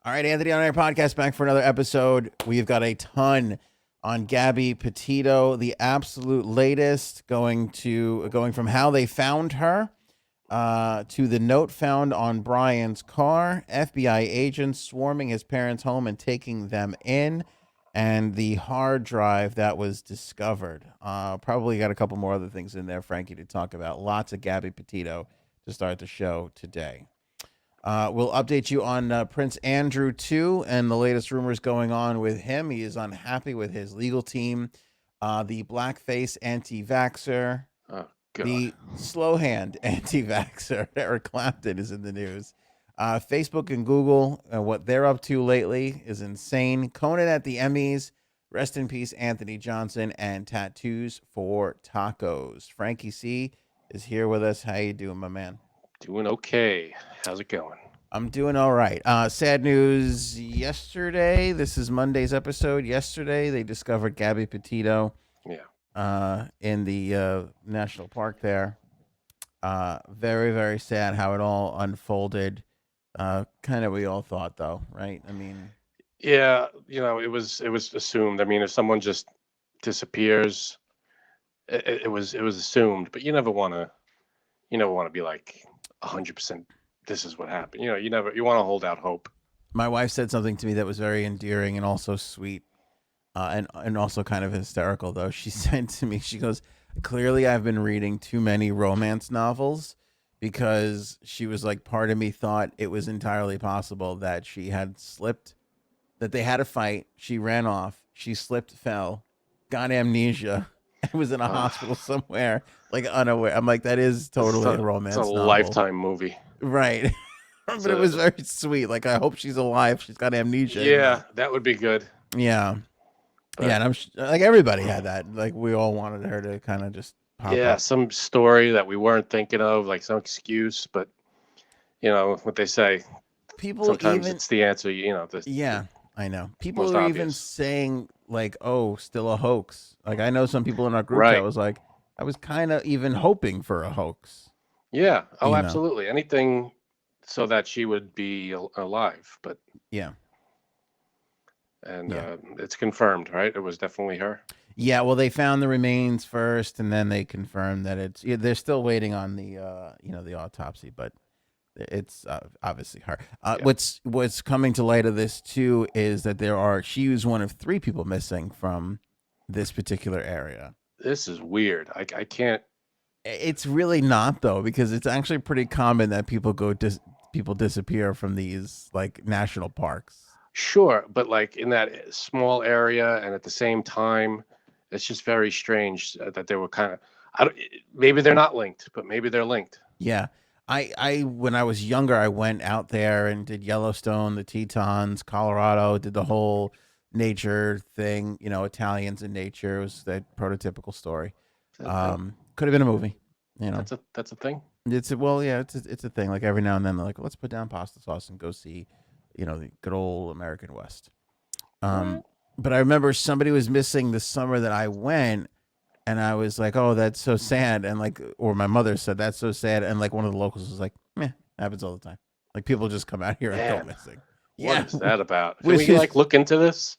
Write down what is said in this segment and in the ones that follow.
All right, Anthony on Air Podcast back for another episode. We've got a ton on Gabby Petito, the absolute latest, going from how they found her to the note found on Brian's car, FBI agents swarming his parents' home and taking them in, and the hard drive that was discovered. Probably got a couple more other things in there, Frankie, to talk about. Lots of Gabby Petito to start the show today. We'll update you on Prince Andrew, too, and the latest rumors going on with him. He is unhappy with his legal team. The blackface anti-vaxxer, the slow hand anti-vaxxer, Eric Clapton, is in the news. Facebook and Google, what they're up to lately is insane. Conan at the Emmys, rest in peace, Anthony Johnson, and tattoos for tacos. Frankie C is here with us. How you doing, my man? Doing okay. How's it going? I'm doing all right. Sad news yesterday. This is Monday's episode. Yesterday, they discovered Gabby Petito in the national park there. Very, very sad how it all unfolded. Kind of we all thought, though, right? I mean... Yeah, it was assumed. I mean, if someone just disappears, it was assumed, but you never want to be like 100%. This is what happened. You want to hold out hope. My wife said something to me that was very endearing and also sweet, and also kind of hysterical. Though she said to me, she goes, "Clearly, I've been reading too many romance novels," because she was like, part of me thought it was entirely possible that she had slipped, that they had a fight, she ran off, she slipped, fell, got amnesia, and was in a hospital somewhere, like unaware. I'm like, that is totally a romance novel. It's a Lifetime movie. Right. But it was very sweet. Like, I hope she's alive. She's got amnesia. Yeah, that would be good. Yeah. But, yeah, and I'm like, everybody had that. Like, we all wanted her to kind of just pop up. Some story that we weren't thinking of, like some excuse. But, what they say. Sometimes it's the answer, I know. People are even saying, like, oh, still a hoax. Like, I know some people in our group that was like, I was kind of even hoping for a hoax. Yeah. Oh, absolutely. Anything so that she would be alive. But yeah. And it's confirmed, right? It was definitely her. Yeah. Well, they found the remains first, and then they confirmed that they're still waiting on the the autopsy, but it's obviously her. What's coming to light of this too is that she was one of 3 people missing from this particular area. This is weird. I can't. It's really not, though, because it's actually pretty common that people disappear from these like national parks. Sure, but like in that small area, and at the same time, it's just very strange that they were kind of. Maybe they're not linked, but maybe they're linked. Yeah, I when I was younger, I went out there and did Yellowstone, the Tetons, Colorado, did the whole nature thing. Italians in nature. It was that prototypical story. Could have been a movie. That's a thing. It's a thing. Like every now and then, they're like, let's put down pasta sauce and go see, the good old American West. But I remember somebody was missing the summer that I went, and I was like, oh, that's so sad. And or my mother said, that's so sad. And like one of the locals was like, meh, happens all the time. Like people just come out here and go missing. What is that about? Can we look into this?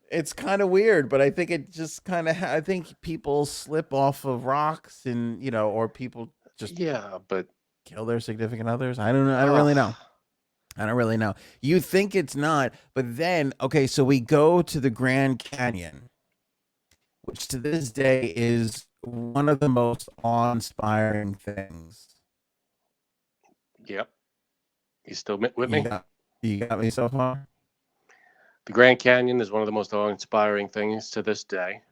It's kind of weird, but I think it just kind of. I think people slip off of rocks, and or people just but kill their significant others. I don't know. I don't really know. You think it's not, but then so we go to the Grand Canyon, which to this day is one of the most awe-inspiring things. Yep. You still with me? You got me so far. The Grand Canyon is one of the most awe-inspiring things to this day.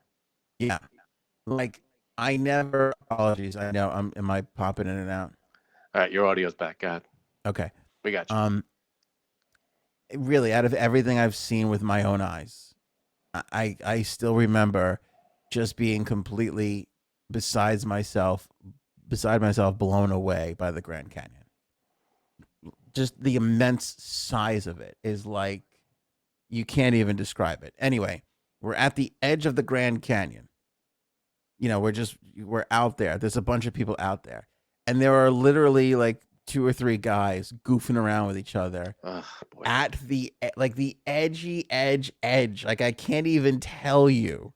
Yeah. Like, apologies. I know. Am I popping in and out? All right. Your audio's back. Go ahead. Okay. We got you. Really, out of everything I've seen with my own eyes, I still remember just being completely beside myself, blown away by the Grand Canyon. Just the immense size of it is like, you can't even describe it. Anyway, we're at the edge of the Grand Canyon. We're out there. There's a bunch of people out there. And there are literally like two or three guys goofing around with each other Oh boy. at the edgy edge. Like I can't even tell you.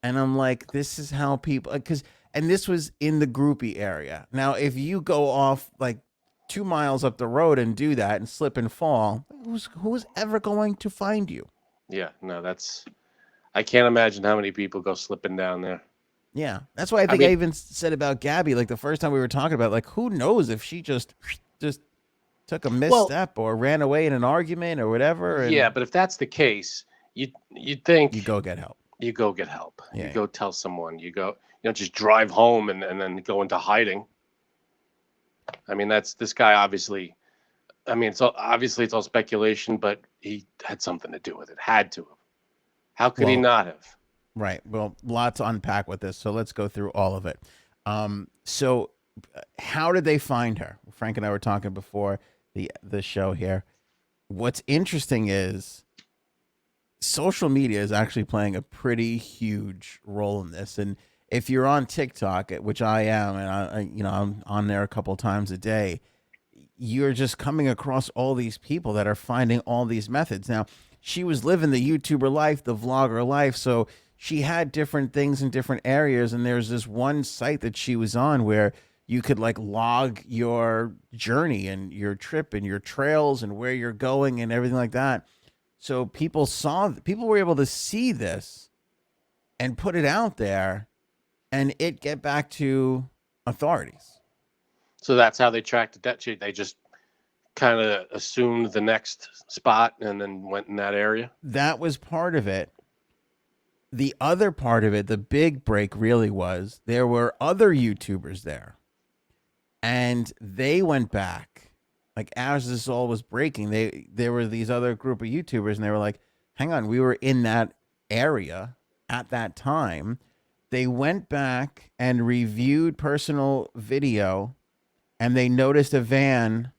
And I'm like, this is how people, because, and this was in the groupie area. Now, if you go off like 2 miles up the road and do that and slip and fall, who's ever going to find you? Yeah, no, that's. I can't imagine how many people go slipping down there. Yeah, that's why I I think I mean, even said about Gabby, like the first time we were talking about, like who knows if she just took a well, misstep or ran away in an argument or whatever, yeah, and but if that's the case, you'd you think go get help. you go get help. You Yeah, go tell someone. You go, just drive home and then go into hiding. I mean, that's this guy obviously. I mean, it's all speculation, but he had something to do with it. Had to have. How could he well, not have? right. Well, lots to unpack with this, so let's go through all of it. So how did they find her? Frank and I were talking before the show here. What's interesting is social media is actually playing a pretty huge role in this. And if you're on TikTok, which I am, and I'm on there a couple times a day, you're just coming across all these people that are finding all these methods. Now, she was living the YouTuber life, the vlogger life, so she had different things in different areas. And there's this one site that she was on where you could like log your journey and your trip and your trails and where you're going and everything like that. So people were able to see this and put it out there and it get back to authorities. So that's how they tracked it. They just kind of assumed the next spot and then went in that area. That was part of it. The other part of it, the big break really was there were other YouTubers there and they went back. Like as this all was breaking, there were these other group of YouTubers and they were like, hang on, we were in that area at that time. They went back and reviewed personal video and they noticed a van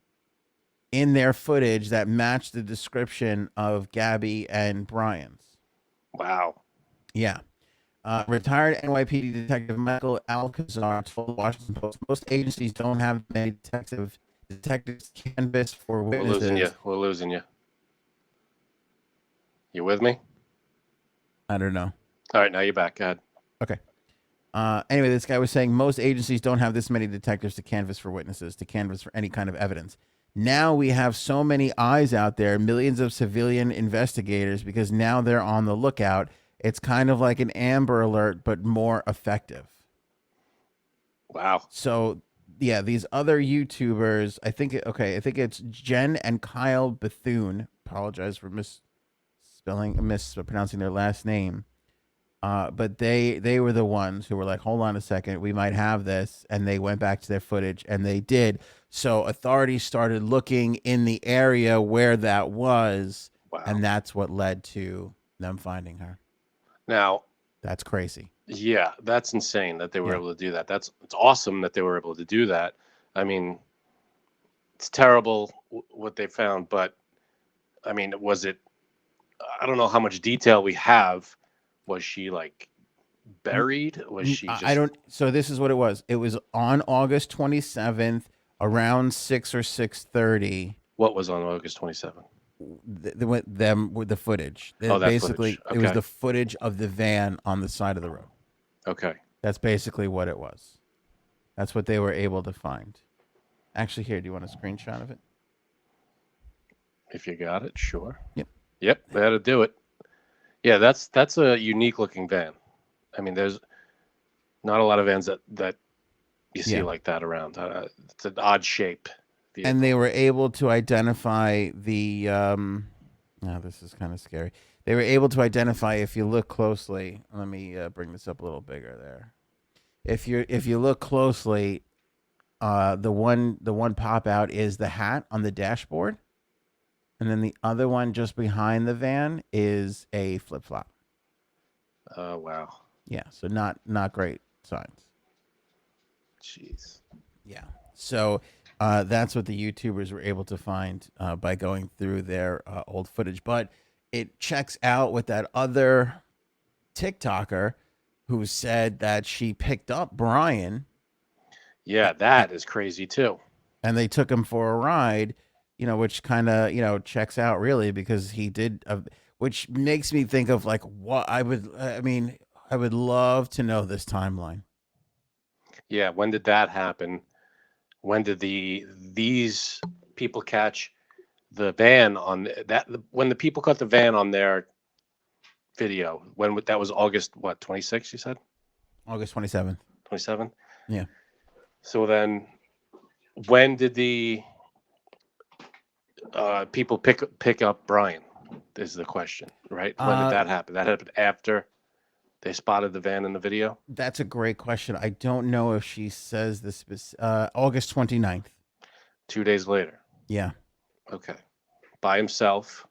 in their footage that matched the description of Gabby and Brian's. Wow. Yeah. Retired NYPD Detective Michael Alcazar told the Washington Post most agencies don't have many detectives canvass for We're losing you. witnesses. We're losing you. You with me? I don't know. All right, now you're back. Go ahead. Okay. Anyway, this guy was saying most agencies don't have this many detectives to canvass for witnesses, to canvass for any kind of evidence. Now we have so many eyes out there, millions of civilian investigators, because now they're on the lookout. It's kind of like an Amber Alert, but more effective. Wow. So, yeah, these other YouTubers, I think it's Jen and Kyle Bethune. Apologize for mispronouncing their last name. But they were the ones who were like, hold on a second, we might have this, and they went back to their footage, and they did. So authorities started looking in the area where that was, Wow. and that's what led to them finding her. Now, that's crazy. Yeah, that's insane that they were Yeah. able to do that. It's awesome that they were able to do that. I mean, it's terrible what they found, but I mean, was it? I don't know how much detail we have. Was she like buried? Was she I just? don't. So this is what it was. It was on August 27th, around 6 or 6:30. What was on August 27th? Them with the footage. Oh, that Basically, footage. it was Okay. the footage of the van on the side of the road. Okay. That's basically what it was. That's what they were able to find. Actually, here, do you want a screenshot of it? If you got it, sure. Yep. Yep, they had to do it. Yeah, that's a unique looking van. I mean, there's not a lot of vans that you see like that around. It's an odd shape. Vehicle. And they were able to identify the. Now this is kind of scary. They were able to identify, if you look closely. Let me bring this up a little bigger there. If you look closely, the one pop out is the hat on the dashboard, and then the other one just behind the van is a flip flop. Oh wow. Yeah, so not great signs. Jeez. Yeah. So that's what the YouTubers were able to find by going through their old footage. But it checks out with that other TikToker who said that she picked up Brian. Yeah, that is crazy too. and they took him for a ride, which kind of checks out really because he did, which makes me think of like what I mean, I would love to know this timeline. Yeah, when did that happen? When did these people catch the van on that? When the people caught the van on their video, that was August what 26th? You said August 27th. 27th. Yeah. So then, when did the people pick up Brian? Is the question, right? When did that happen? That happened after they spotted the van in the video. That's a great question. I don't know if she says this. August 29th. 2 days later. Yeah. Okay. By himself.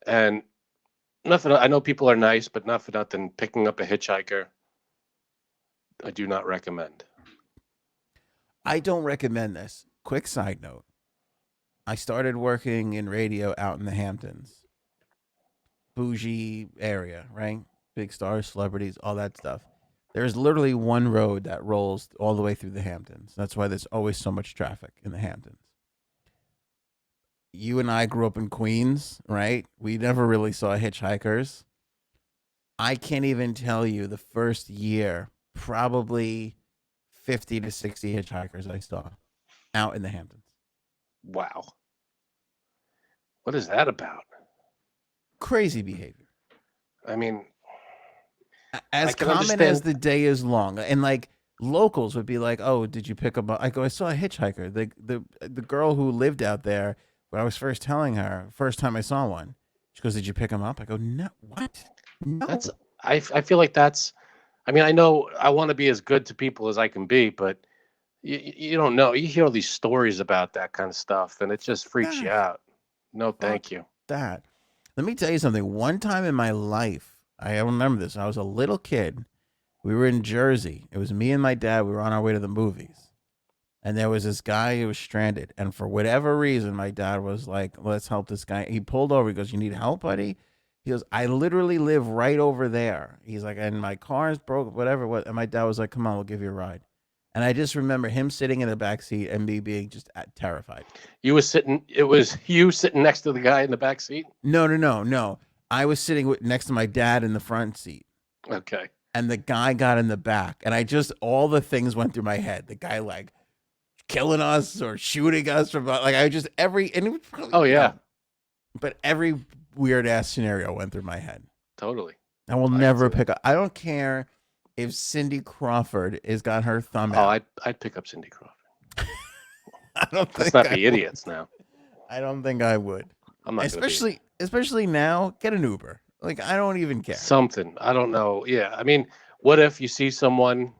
And nothing. I know people are nice, but not for nothing. Picking up a hitchhiker, I do not recommend. I don't recommend this. Quick side note. I started working in radio out in the Hamptons. Bougie area, right? Big stars, celebrities, all that stuff. There's literally one road that rolls all the way through the Hamptons. That's why there's always so much traffic in the Hamptons. You and I grew up in Queens, right? We never really saw hitchhikers. I can't even tell you the first year, probably 50 to 60 hitchhikers I saw out in the Hamptons. Wow. What is that about? Crazy behavior. I mean, as common as the day is long. And like locals would be like, "Oh, did you pick up I go, I saw a hitchhiker." The girl who lived out there, when I was first telling her, first time I saw one, she goes, "Did you pick him up?" I go, "No, what? No." I feel like that's, I mean, I know I want to be as good to people as I can be, but you don't know. You hear all these stories about that kind of stuff, and it just freaks you out. No, thank you. That. Let me tell you something. One time in my life, I remember this. I was a little kid. We were in Jersey. It was me and my dad. We were on our way to the movies. And there was this guy who was stranded. And for whatever reason, my dad was like, let's help this guy. He pulled over. He goes, "You need help, buddy?" He goes, "I literally live right over there." He's like, "And my car is broke, whatever." And my dad was like, "Come on, we'll give you a ride." And I just remember him sitting in the back seat and me being just terrified. It was you sitting next to the guy in the back seat? No. I was sitting next to my dad in the front seat. Okay. And the guy got in the back. And all the things went through my head. The guy like killing us or shooting us from like, oh yeah. But every weird ass scenario went through my head. Totally. I will never pick up. I don't care if Cindy Crawford has got her thumb out. I'd pick up Cindy Crawford. I don't think let's not be idiots now. I don't think I would. I'm not especially now, get an Uber. Like, I don't even care. Something. I don't know. Yeah. I mean, what if you see someone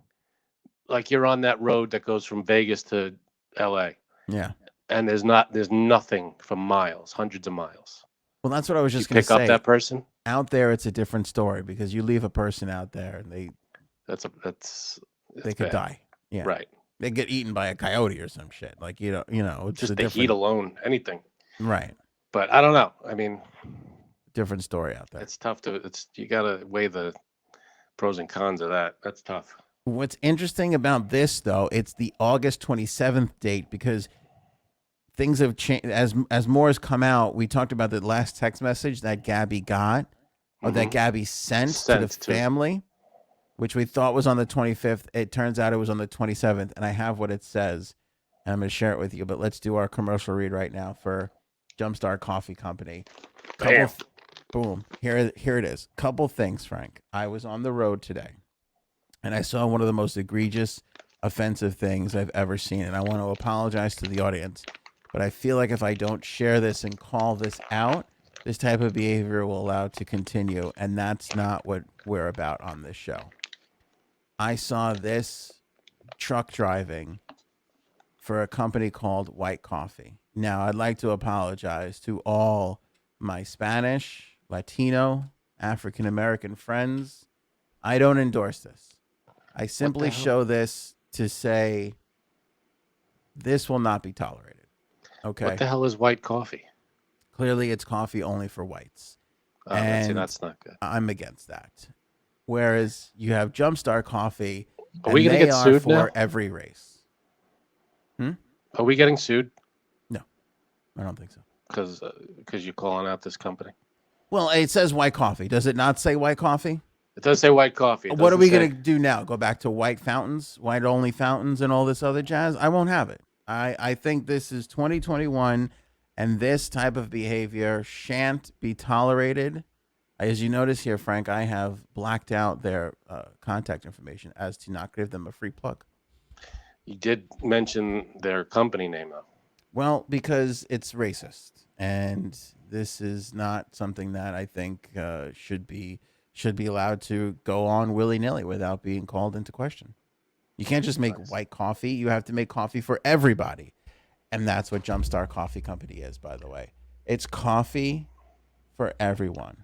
like you're on that road that goes from Vegas to LA? Yeah. And there's nothing for miles, hundreds of miles. Well, that's what I was just going to say. Pick up that person? Out there, it's a different story because you leave a person out there and they could die. Yeah. Right. They get eaten by a coyote or some shit. Like, it's just the heat alone, anything. Right. But I don't know. I mean, different story out there. It's tough you got to weigh the pros and cons of that. That's tough. What's interesting about this though, it's the August 27th date because things have changed as more has come out. We talked about the last text message that Gabby got or that Gabby sent to the family, which we thought was on the 25th. It turns out it was on the 27th, and I have what it says, and I'm going to share it with you. But let's do our commercial read right now for Jumpstart Coffee Company. Boom. Here it is. Couple things, Frank. I was on the road today, and I saw one of the most egregious, offensive things I've ever seen, and I want to apologize to the audience. But I feel like if I don't share this and call this out, this type of behavior will allow it to continue, and that's not what we're about on this show. I saw this truck driving for a company called White Coffee. Now, I'd like to apologize to all my Spanish, Latino, African-American friends. I don't endorse this. I simply show this to say this will not be tolerated. Okay. What the hell is White Coffee? Clearly, it's coffee only for whites. Oh, and that's not good. I'm against that. Whereas you have Jumpstart Coffee, are we going to get sued for now? Every race. Are we getting sued No, I don't think so. because you're calling out this company? Well, it says white coffee. Does it not say white coffee? It does say white coffee. It What are doesn't we say. going to do now? Go back to white fountains, white only fountains, and all this other jazz? I won't have it. I think this is 2021, and this type of behavior shan't be tolerated. As you notice here, Frank, I have blacked out their contact information as to not give them a free plug. You did mention their company name, though. Well, because it's racist, and this is not something that I think should be allowed to go on willy nilly without being called into question. You can't just make white coffee; you have to make coffee for everybody, and that's what Jumpstart Coffee Company is. By the way, it's coffee for everyone.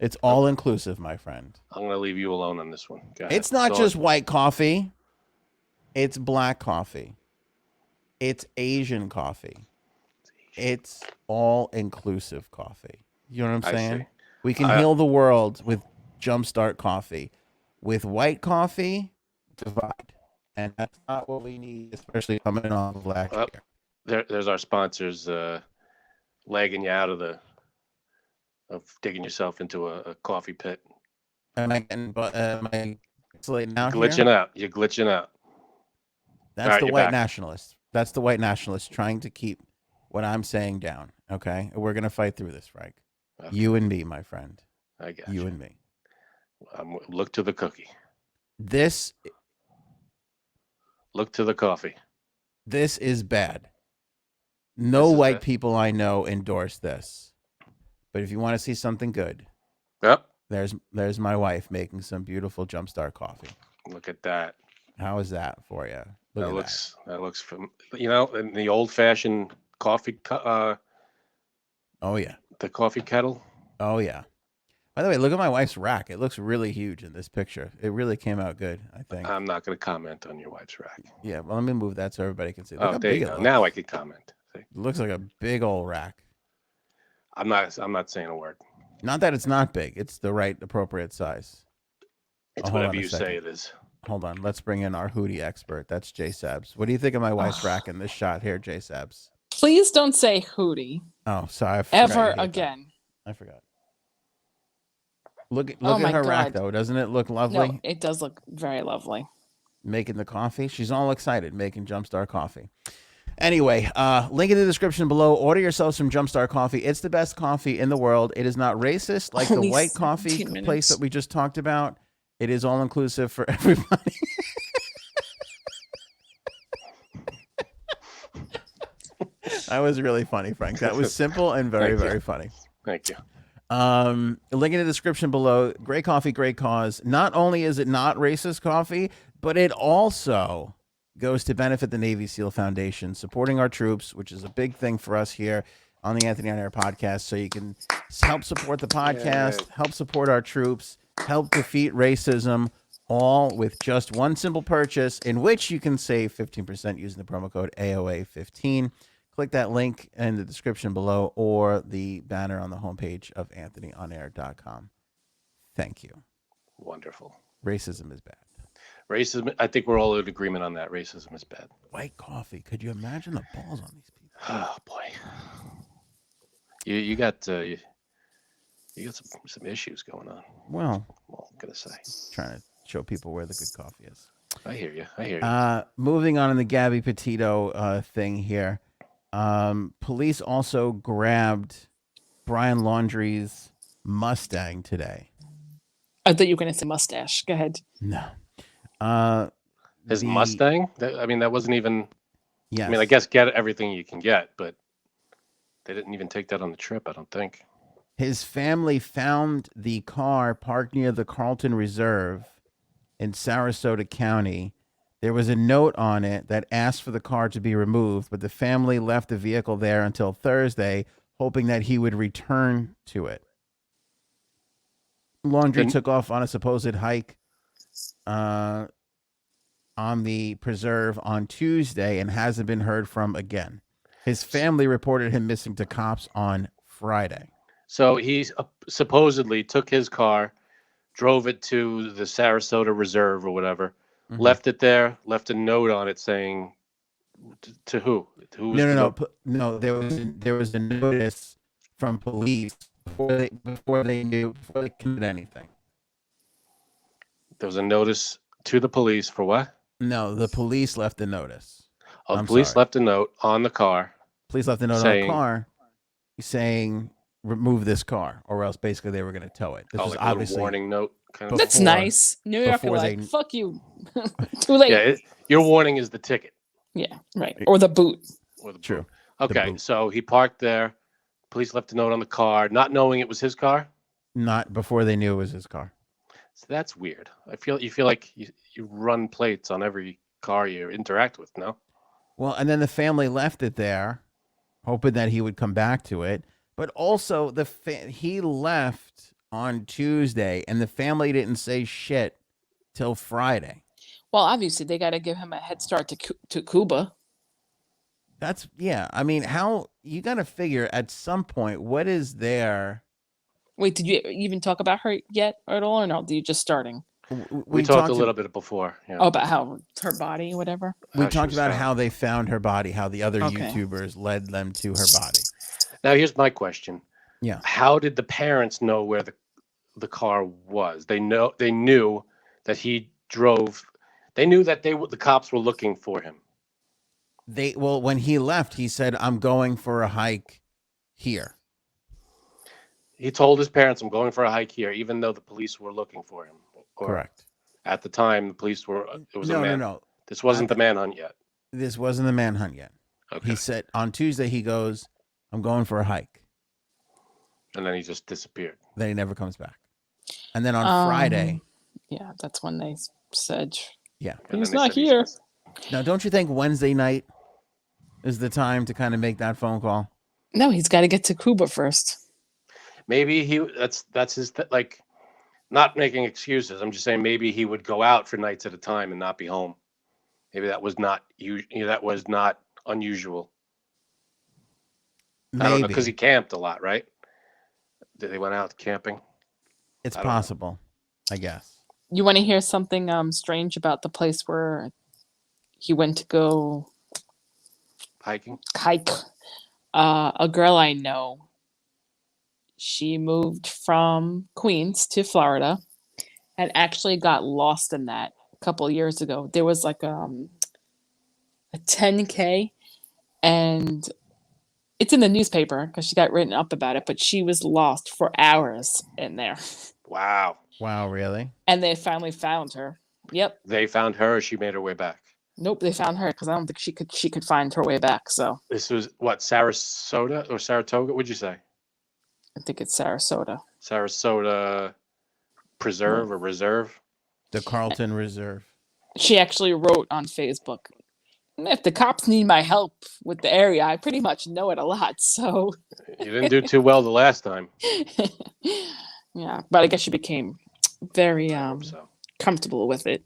It's all inclusive, my friend. I'm going to leave you alone on this one. Go ahead. It's not just white coffee; it's black coffee. It's Asian coffee. It's all inclusive coffee. You know what I'm saying? see. We can heal the world with Jumpstart Coffee. With white coffee, divide. And that's not what we need, especially coming off of last year. There's our sponsors lagging you out of digging yourself into a coffee pit. Am I isolating out Glitching here? out. You're glitching out. That's All right, the you're white back. nationalist. That's the white nationalist trying to keep what I'm saying down. Okay? We're going to fight through this, Frank. Okay. You and me, my friend. I got You and me. Look to the cookie. Look to the coffee. This is bad. No white people I know endorse this. But if you want to see something good, Yep. there's my wife making some beautiful Jumpstart coffee. Look at that. How is that for you? That looks from in the old fashioned coffee. Oh yeah. The coffee kettle. Oh yeah. By the way, look at my wife's rack. It looks really huge in this picture. It really came out good, I think. I'm not going to comment on your wife's rack. Yeah, well, let me move that so everybody can see. Look Oh, there you go. Now I can comment. See? It looks like a big old rack. I'm not saying a word. Not that it's not big. It's the right appropriate size. It's whatever you say it is. Hold on. Let's bring in our Hootie expert. That's Jay Sabs. What do you think of my wife's rack in this shot here, Jay Sabs? Please don't say Hootie. Oh, sorry. Ever again. I forgot. Look at her rack, though. Doesn't it look lovely? No, it does look very lovely. Making the coffee. She's all excited making Jumpstart Coffee. Anyway, link in the description below. Order yourself some Jumpstart Coffee. It's the best coffee in the world. It is not racist like the white coffee place that we just talked about. It is all inclusive for everybody. That was really funny, Frank. That was simple and very, very funny. Thank you. Link in the description below. Great coffee, great cause. Not only is it not racist coffee, but it also goes to benefit the Navy SEAL Foundation, supporting our troops, which is a big thing for us here on the Anthony on Air podcast. So you can help support the podcast, help support our troops, help defeat racism, all with just one simple purchase in which you can save 15% using the promo code AOA15. Click that link in the description below or the banner on the homepage of anthonyonair.com. Thank you. Wonderful. Racism is bad. Racism, I think we're all in agreement on that. Racism is bad. White coffee. Could you imagine the balls on these people? Oh, boy. You got some issues going on. Well, I'm going to say. Trying to show people where the good coffee is. I hear you. Moving on in the Gabby Petito thing here. Police also grabbed Brian Laundrie's Mustang today. I thought you were going to say mustache. Go ahead. No. His Mustang? That wasn't even... Yes. I mean, I guess get everything you can get, but they didn't even take that on the trip, I don't think. His family found the car parked near the Carlton Reserve in Sarasota County. There was a note on it that asked for the car to be removed, but the family left the vehicle there until Thursday, hoping that he would return to it. Laundrie took off on a supposed hike on the preserve on Tuesday and hasn't been heard from again. His family reported him missing to cops on Friday. So he supposedly took his car, drove it to the Sarasota Reserve or whatever, left it there, left a note on it saying, To who? Who was No, the no, no, note? no. There was a notice from police before they committed anything. There was a notice to the police for what? No, the police left a notice. Oh, the I'm police sorry. left a note on the car Police left a note on the saying, car saying remove this car, or else basically they were going to tow it. This "Oh, was like a little obviously warning note." Kind of. That's before- nice. New York are before like, they- fuck you. Too late. Yeah, your warning is the ticket Yeah, right. Or the boot. or the True. boot. Okay, boot. so he parked there. Police left a note on the car, not knowing it was his car. Not before they knew it was his car. So that's weird. You feel like you run plates on every car you interact with. No. Well, and then the family left it there, hoping that he would come back to it. But also, he left on Tuesday, and the family didn't say shit till Friday. Well, obviously, they got to give him a head start to Cuba. Yeah. I mean, how you got to figure at some point what is there. Wait, did you even talk about her yet at all, or no? Are you just starting? We talked a little bit before. Yeah. Oh, about how her body, whatever. We How she talked was about found. how they found her body, how the other Okay. YouTubers led them to her body. Now here's my question. Yeah. How did the parents know where the car was? They knew that he drove. They knew that the cops were looking for him. When he left, he said, "I'm going for a hike here." He told his parents, "I'm going for a hike here," even though the police were looking for him. Or Correct. At the time, the police were. It was a man. No. This wasn't the manhunt yet. This wasn't the manhunt yet. Okay. He said on Tuesday, he goes, "I'm going for a hike." And then he just disappeared. Then he never comes back. And then on Friday, Yeah, that's when they said yeah. And he's then they not said he's here. missing. Now, don't you think Wednesday night is the time to kind of make that phone call? No, he's got to get to Cuba first. Maybe that's his like. Not making excuses. I'm just saying maybe he would go out for nights at a time and not be home. Maybe that was not unusual. I don't know, Maybe. because he camped a lot, right? They went out camping. It's I don't know. possible, I guess. You want to hear something strange about the place where he went to go Hiking. hike? A girl I know, she moved from Queens to Florida and actually got lost in that a couple of years ago. There was like a 10K, and it's in the newspaper because she got written up about it, but she was lost for hours in there. Wow. Wow, really? And they finally found her. Yep. They found her, or she made her way back. Nope, they found her because I don't think she could find her way back. So This was what, Sarasota or Saratoga? What'd you say? I think it's Sarasota. Sarasota Preserve or Reserve? The Carlton Reserve. She actually wrote on Facebook, "If the cops need my help with the area, I pretty much know it a lot." So You didn't do too well the last time. yeah, but I guess she became very I hope so. comfortable with it.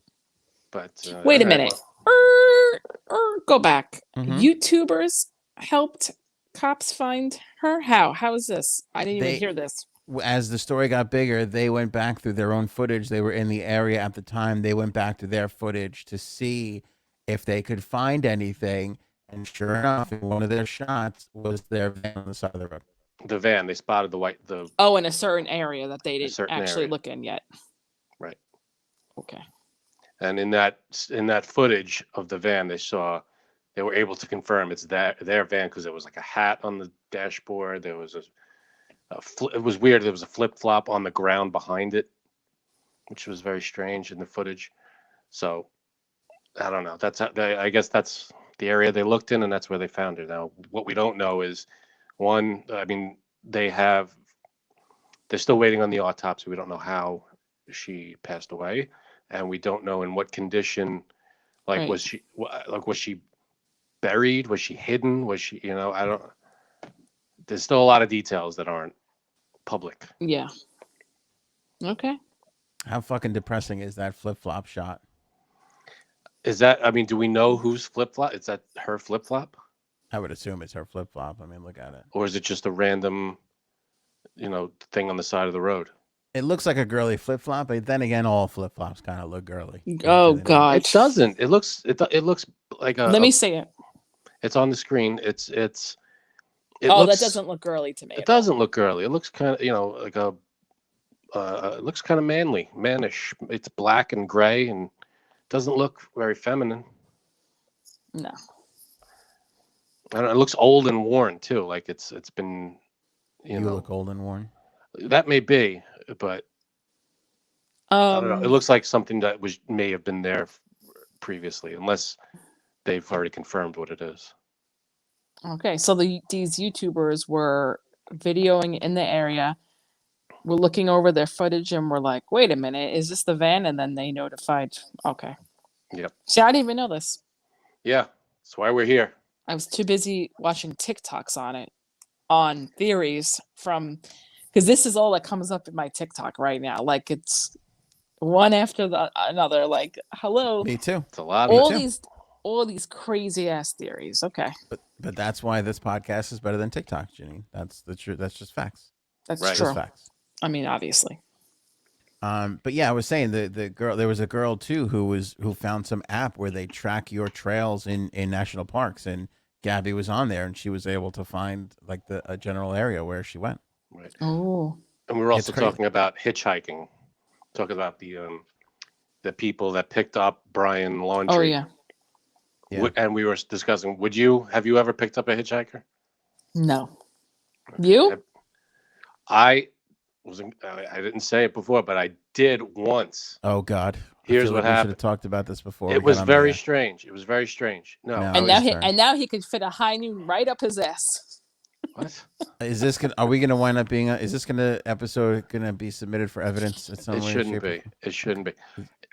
But Wait a all right, minute. well, Go back. Mhm. YouTubers helped cops find her? How is this? I didn't They- even hear this. As the story got bigger, they went back through their own footage. They were in the area at the time. They went back to their footage to see if they could find anything. And sure enough, in one of their shots was their van on the side of the road. the van, they spotted the Oh, in a certain area that they didn't certain actually area. look in yet. Right. Okay. And in that footage of the van, they were able to confirm it's their van because there was like a hat on the dashboard. There was it was weird. There was a flip flop on the ground behind it, which was very strange in the footage. So I don't know. I guess that's the area they looked in, and that's where they found her. Now, what we don't know is one. I mean, they're still waiting on the autopsy. We don't know how she passed away, and we don't know in what condition. Like, Right. was she buried? Was she hidden? Was she? I don't. There's still a lot of details that aren't public. Yeah. Okay. How fucking depressing is that flip flop shot? Is that? I mean, do we know whose flip flop? Is that her flip flop, I would assume it's her flip flop. I mean, look at it. or is it just a random, thing on the side of the road? It looks like a girly flip flop, but then again, all flip flops kind of look girly. Oh, God. It doesn't. It looks like a. Let me say it. It's on the screen. It Oh, looks. that doesn't look girly to me. It at all. doesn't look girly. It looks kind of, like a. It looks kind of mannish. It's black and gray, and doesn't look very feminine. No. I don't know, it looks old and worn too. Like it's been. You look old and worn. That may be, but I don't know. It Um. looks like something that may have been there previously, unless they've already confirmed what it is. Okay, so these YouTubers were videoing in the area. We're looking over their footage, and we're like, "Wait a minute, is this the van?" And then they notified. Okay. Yep. See, I didn't even know this. Yeah, that's why we're here. I was too busy watching TikToks on it, on theories from, because this is all that comes up in my TikTok right now. Like it's one after another. Like, hello, Me too. It's a lot. all these crazy ass theories. Okay, But that's why this podcast is better than TikTok, Ginny. That's the truth. That's just facts. that's Right. true. Just facts. I mean, obviously. But yeah, I was saying the girl. There was a girl too who found some app where they track your trails in national parks, and Gabby was on there, and she was able to find like a general area where she went. Right. Oh, And we're also It's crazy. talking about hitchhiking. Talking about the people that picked up Brian Laundrie. oh yeah. Yeah. And we were discussing, have you ever picked up a hitchhiker? No. You? I didn't say it before, but I did once. Oh God. Here's I feel what like we should happened. have talked about this before. It was very strange. It was very strange. No. No. And Oh, now his turn. now he could fit a high noon right up his ass. What? Is this gonna? Are we gonna wind up being? Is this episode gonna be submitted for evidence? In some It way, shouldn't shape, or be. form? It shouldn't be.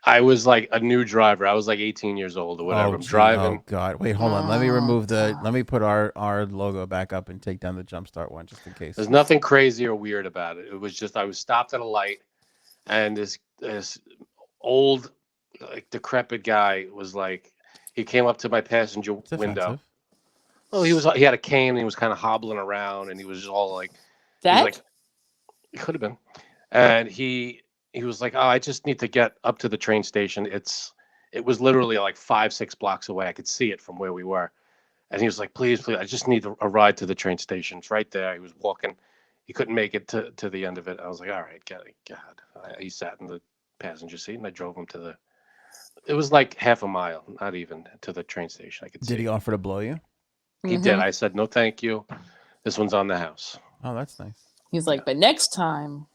I was like a new driver. I was like 18 years old or whatever. Oh, I'm gee. driving. Oh God! Wait, hold on. Let me Oh, remove the. God. Let me put our logo back up and take down the Jumpstart one just in case. There's nothing crazy or weird about it. It was just I was stopped at a light, and this old, like decrepit guy was like, he came up to my passenger It's window. offensive. Oh, he had a cane and he was kind of hobbling around and he was just all like, That? like, it could have been, and he was like, oh, I just need to get up to the train station. It was literally like 5-6 blocks away. I could see it from where we were. And he was like, please, I just need a ride to the train station. It's right there. He was walking. He couldn't make it to the end of it. I was like, all right, God. He sat in the passenger seat and I drove him it was like half a mile, not even, to the train station. I could see. Did he offer to blow you? He did. I said, no, thank you. This one's on the house. Oh, that's nice. He's like, but next time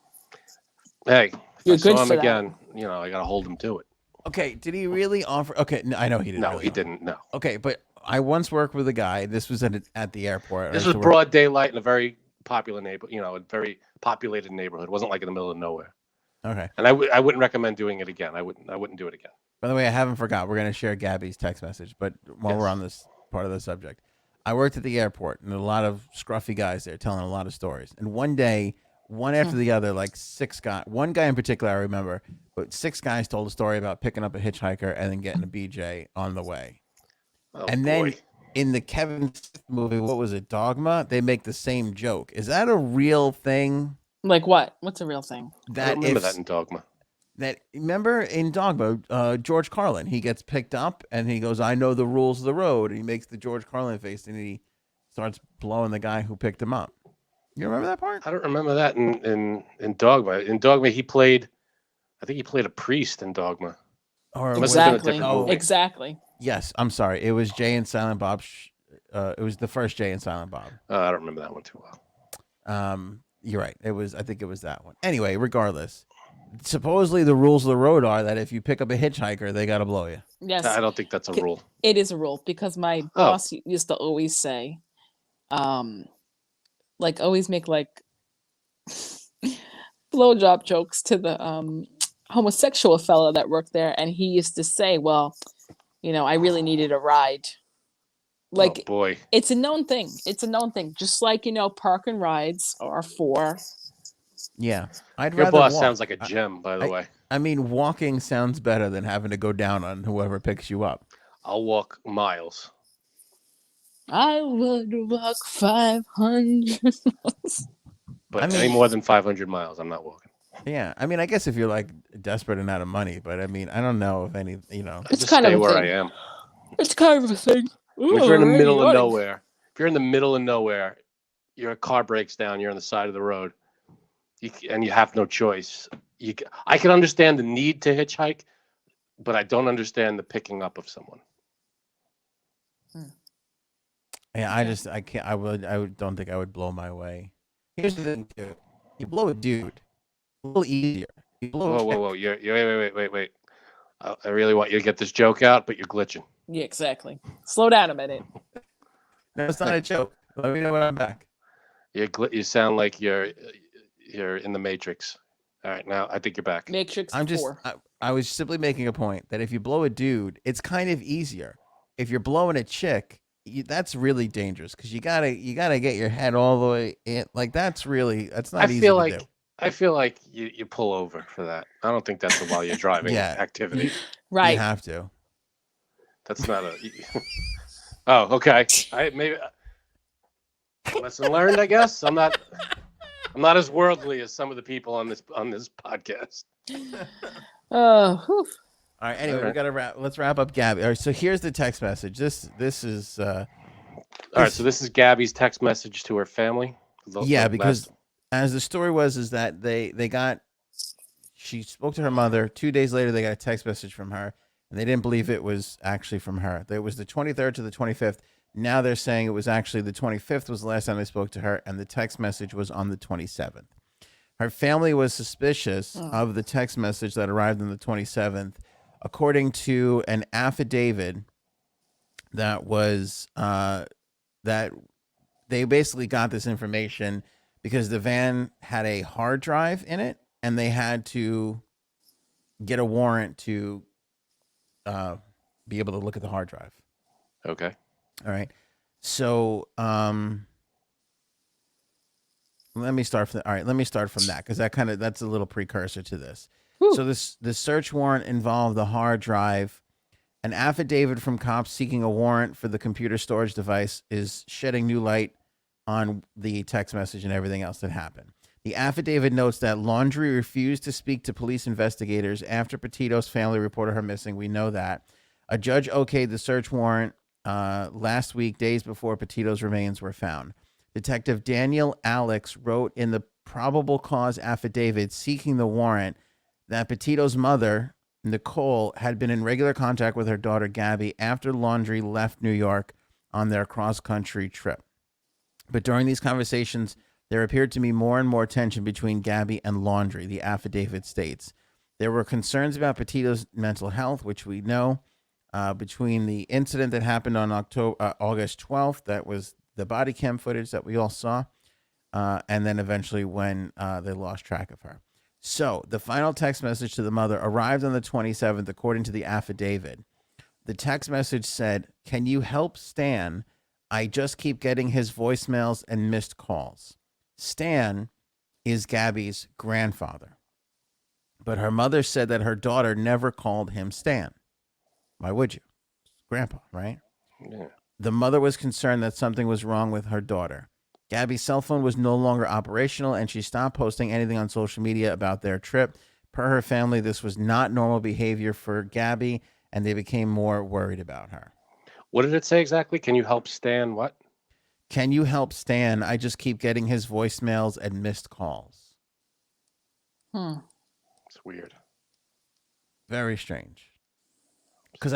Hey, you're if I good saw him for that. again, I got to hold him to it. Okay. Did he really offer? Okay. No, I know he didn't. No, really he offer. didn't. No. Okay, but I once worked with a guy. This was at the airport. This I was used to work- broad daylight in a very popular a very populated neighborhood. It wasn't like in the middle of nowhere. Okay. And I wouldn't recommend doing it again. I wouldn't do it again. By the way, I haven't forgot. We're going to share Gabby's text message, but while we're Yes. on this part of the subject, I worked at the airport, and a lot of scruffy guys there telling a lot of stories. And one day, one after the other, like 6 guys, one guy in particular I remember, but 6 guys told a story about picking up a hitchhiker and then getting a BJ on the way. Oh, And boy. then in the Kevin Smith movie, what was it, Dogma? They make the same joke. Is that a real thing? Like what? What's a real thing? I don't remember that in Dogma. Remember in Dogma, George Carlin, he gets picked up and he goes, I know the rules of the road. And he makes the George Carlin face and he starts blowing the guy who picked him up. You remember that part? I don't remember that in Dogma. In Dogma, I think he played a priest in Dogma. Or It must have been a Exactly. different movie. Exactly. Yes, I'm sorry. It was Jay and Silent Bob. It was the first Jay and Silent Bob. I don't remember that one too well. You're right. I think it was that one. Anyway, regardless, supposedly the rules of the road are that if you pick up a hitchhiker, they got to blow you. Yes. I don't think that's a rule. It is a rule because my boss used to always say, like always make like blowjob jokes to the homosexual fellow that worked there, and he used to say, well, I really needed a ride. Like, oh boy. it's a known thing. It's a known thing. Just like, park and rides are for. Yeah. I'd Your rather boss walk. sounds like a gem, by the way. I mean, walking sounds better than having to go down on whoever picks you up. I'll walk miles. I would walk 500. But I mean- any more than 500 miles, I'm not walking. Yeah. I mean, I guess if you're like desperate and out of money, but I mean, I don't know if any, I It's just kind of stay a where thing. I am. It's kind of a thing. If you're in the middle of nowhere, your car breaks down, you're on the side of the road, and you have no choice. I can understand the need to hitchhike, but I don't understand the picking up of someone. Yeah, I can't. Don't think I would blow my way. Here's the thing, too. You blow a dude, a little easier. You blow Whoa! Wait! I really want you to get this joke out, but you're glitching. Yeah, exactly. Slow down a minute. No, it's not a joke. Let me know when I'm back. You sound like you're in the Matrix. All right, now I think you're back. Matrix I'm just. 4. I was simply making a point that if you blow a dude, it's kind of easier. If you're blowing a chick, that's really dangerous because you gotta get your head all the way in. Like that's not easy to do. I feel like you pull over for that. I don't think that's a while you're driving activity. Right. You have to. That's not a. Oh, okay. Maybe lesson learned. I guess I'm not as worldly as some of the people on this podcast. Oh. Whew. All right. Anyway, we gotta let's wrap up Gabby. All right. So here's the text message. This is. All right. So this is Gabby's text message to her family. Because as the story was, is that she spoke to her mother. 2 days later, they got a text message from her, and they didn't believe it was actually from her. It was the 23rd to the 25th. Now they're saying it was actually the 25th was the last time they spoke to her, and the text message was on the 27th. Her family was suspicious of the text message that arrived on the 27th, according to an affidavit that was that they basically got this information because the van had a hard drive in it, and they had to get a warrant to be able to look at the hard drive. Okay. All right. So let me start from that because that's a little precursor to this. Whew. So the search warrant involved the hard drive. An affidavit from cops seeking a warrant for the computer storage device is shedding new light on the text message and everything else that happened. The affidavit notes that Laundrie refused to speak to police investigators after Petito's family reported her missing. We know that. A judge okayed the search warrant last week, days before Petito's remains were found. Detective Daniel Alex wrote in the probable cause affidavit seeking the warrant that Petito's mother, Nicole, had been in regular contact with her daughter, Gabby, after Laundrie left New York on their cross-country trip. But during these conversations, there appeared to be more and more tension between Gabby and Laundrie, the affidavit states. There were concerns about Petito's mental health, which we know, between the incident that happened on August 12th, that was the body cam footage that we all saw, and then eventually when they lost track of her. So the final text message to the mother arrived on the 27th, according to the affidavit. The text message said, "Can you help Stan? I just keep getting his voicemails and missed calls." Stan is Gabby's grandfather, but her mother said that her daughter never called him Stan. Why would you? Grandpa, right? Yeah. The mother was concerned that something was wrong with her daughter. Gabby's cell phone was no longer operational, and she stopped posting anything on social media about their trip. Per her family, this was not normal behavior for Gabby, and they became more worried about her. What did it say exactly? Can you help Stan? What? Can you help Stan? I just keep getting his voicemails and missed calls. It's weird. Very strange. Because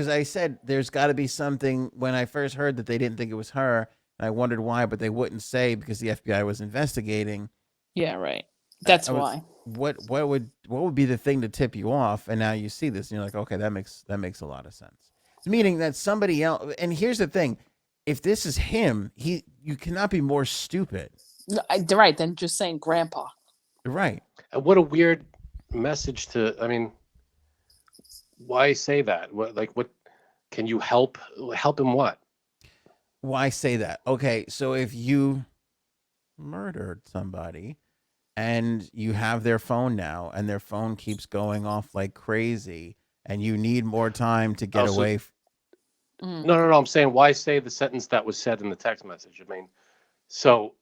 I said there's got to be something when I first heard that they didn't think it was her, and I wondered why, but they wouldn't say because the FBI was investigating. Yeah, right. That's why. What would be the thing to tip you off? And now you see this, and you're like, okay, that makes a lot of sense. Meaning that somebody else. And here's the thing: if this is him, you cannot be more stupid. Right, than just saying grandpa. Right. And what a weird message to. I mean, why say that? What? Can you help? Help him what? Why say that? Okay, so if you murdered somebody and you have their phone now and their phone keeps going off like crazy and you need more time to get away. No. I'm saying why say the sentence that was said in the text message? I mean, so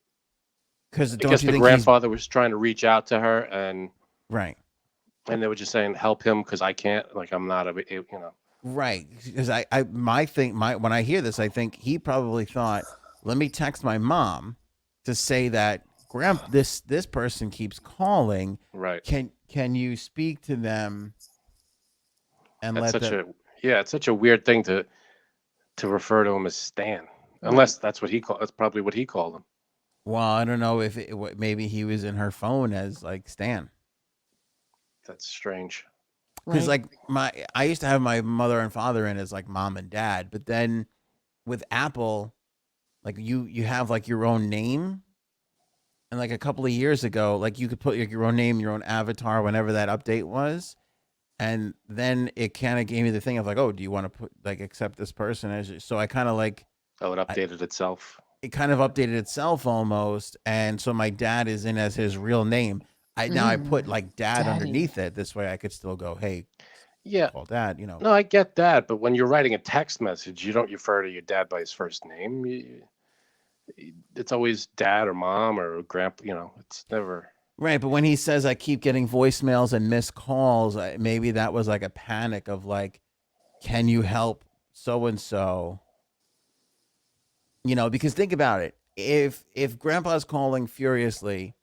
because I guess the grandfather was trying to reach out to her and right. And they were just saying, help him because I can't, like, I'm not, Right. Because when I hear this, I think he probably thought, let me text my mom to say that this person keeps calling. Right. Can you speak to them and That's let such them? a yeah. It's such a weird thing to refer to him as Stan, Right. unless that's what he called. That's probably what he called him. Well, I don't know if maybe he was in her phone as like Stan. That's strange. Because Right. like I used to have my mother and father in as like mom and dad, but then with Apple, like you have like your own name, and like a couple of years ago, like you could put like, your own name, your own avatar, whenever that update was, and then it kind of gave me the thing of like, oh, do you want to put like accept this person as so I kind of like Oh, it I, updated itself. it kind of updated itself almost, and so my dad is in as his real name. I put Mm, like dad Daddy. underneath it. This way I could still go, hey, Yeah. call dad. You know, No, I get that, but when you're writing a text message, you don't refer to your dad by his first name. It's always dad or mom or grandpa. It's never. right? But when he says I keep getting voicemails and missed calls, maybe that was like a panic of like, can you help so and so? You know, because think about it. If grandpa's calling furiously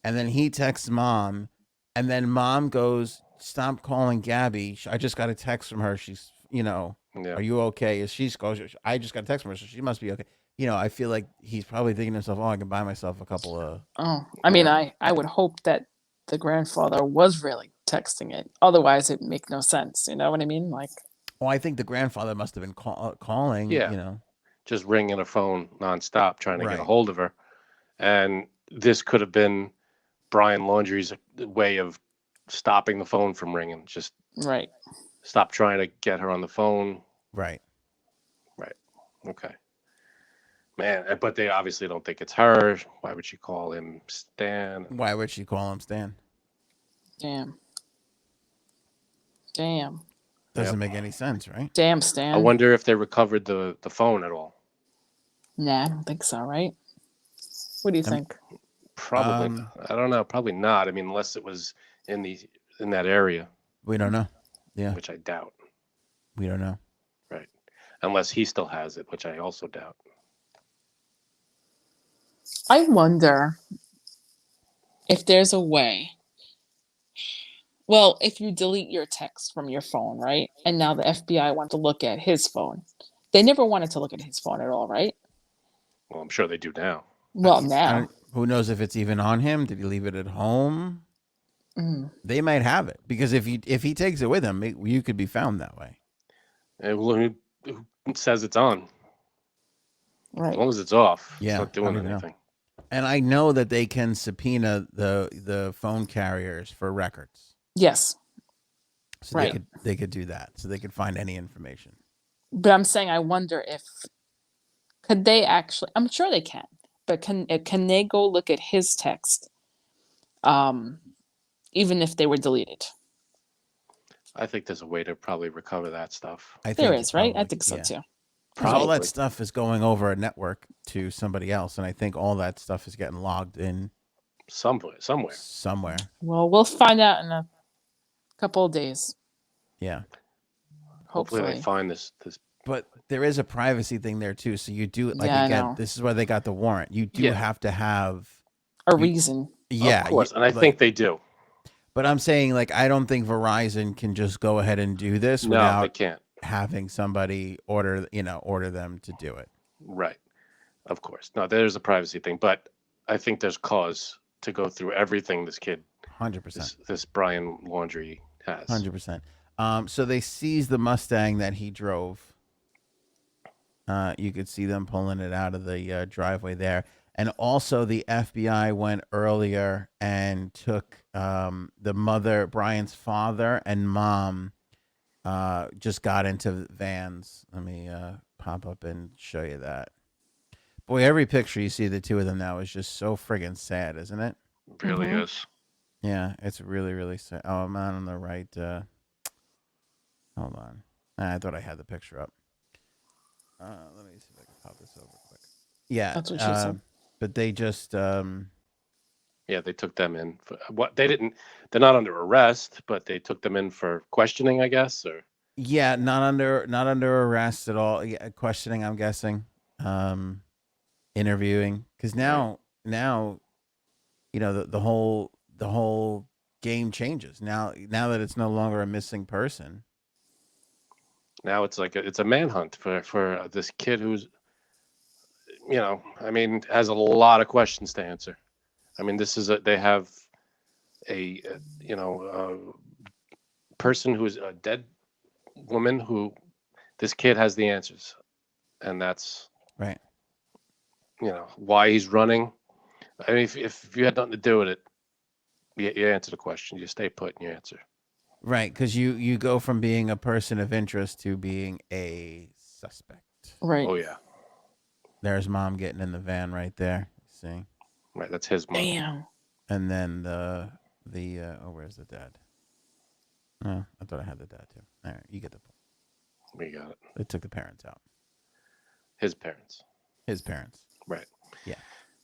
and then he texts mom and then mom goes, "Stop calling Gabby. I just got a text from her. She's, Yeah. are you okay?" Is she's goes, "I just got a text from her, so she must be okay." I feel like he's probably thinking to himself, "Oh, I can buy myself a couple of." Oh, I mean, Yeah. I would hope that the grandfather was really texting it. Otherwise, it'd make no sense. You know what I mean? Like, Oh, I think the grandfather must have been calling. Yeah. Just ringing a phone nonstop trying to get a Right. hold of her, and this could have been Brian Laundrie's way of stopping the phone from ringing. Just right. stop trying to get her on the phone. Right. Right. Okay. Man, but they obviously don't think it's her. Why would she call him Stan? Why would she call him Stan? Damn. Damn. Doesn't Yep. make any sense, right? Damn, I Stan. wonder if they recovered the phone at all. Nah, I don't think so, right? What do you I mean, think? Probably. I don't know. Probably not. I mean, unless it was in the in that area, we don't know. Yeah, which I doubt. we don't know. Right. Unless he still has it, which I also doubt. I wonder if there's a way. Well, if you delete your text from your phone, right? And now the FBI want to look at his phone. They never wanted to look at his phone at all, right? Well, I'm sure they do now. Well, I don't. now. Who knows if it's even on him? Did he leave it at home? Mm, They might have it because if he takes it with him, you could be found that way. And who says it's on? As right. long as it's off, it's Yeah, not I don't doing even know. anything. And I know that they can subpoena the phone carriers for records, Yes. so Right. they could do that, so they could find any information. But I'm saying I wonder if could they actually I'm sure they can. But can they go look at his text um even if they were deleted? I think there's a way to probably recover that stuff. I There think is, right? I probably, think so yeah, too. because all Right. that Probably stuff is going over a network to somebody else, and I think all that stuff is getting logged in somewhere. somewhere. Well, we'll find out in a couple of days, Yeah. Hopefully they hopefully. find this. But there is a privacy thing there too. So you do like Yeah, I again, know. this is why they got the warrant. You do Yeah, have to have A you reason. of yeah, course, and I like think they do. but I'm saying like I don't think Verizon can just go ahead and do this No, they without can't. having somebody order them to do it. Right. Of course. No, there's a privacy thing, but I think there's cause to go through everything this kid, 100%. this Brian Laundrie has. 100%. So they seized the Mustang that he drove. You could see them pulling it out of the driveway there. And also, the FBI went earlier and took the mother, Brian's father, and mom just got into vans. Let me pop up and show you that. Boy, every picture you see of the two of them now is just so friggin' sad, isn't it? Really Mm-hmm. is. Yeah, it's really, really sad. Oh, I'm not on the right. Hold on. I thought I had the picture up. Let me see if I can pop this over quick. Yeah, That's what she said. but they just Yeah, they took them in. For, what they didn't. They're not under arrest, but they took them in for questioning, I guess. Or Yeah, not under arrest at all. Yeah, questioning, I'm guessing. Um, Interviewing, because Right. now the whole game changes now that it's no longer a missing person. Now it's like it's a manhunt for this kid who's, I mean, has a lot of questions to answer. I mean, they have a person who's a dead woman who this kid has the answers, and that's Right. why he's running. I mean, if you had nothing to do with it, you answer the question, you stay put, and you answer. Right, because you go from being a person of interest to being a suspect. Right. Oh yeah, There's mom getting in the van right there. See, right. That's his mom. Damn. and then where's the dad? Oh, I thought I had the dad too. All right, you get the point. We got it. They took the parents out. His parents. His parents. Right. Yeah.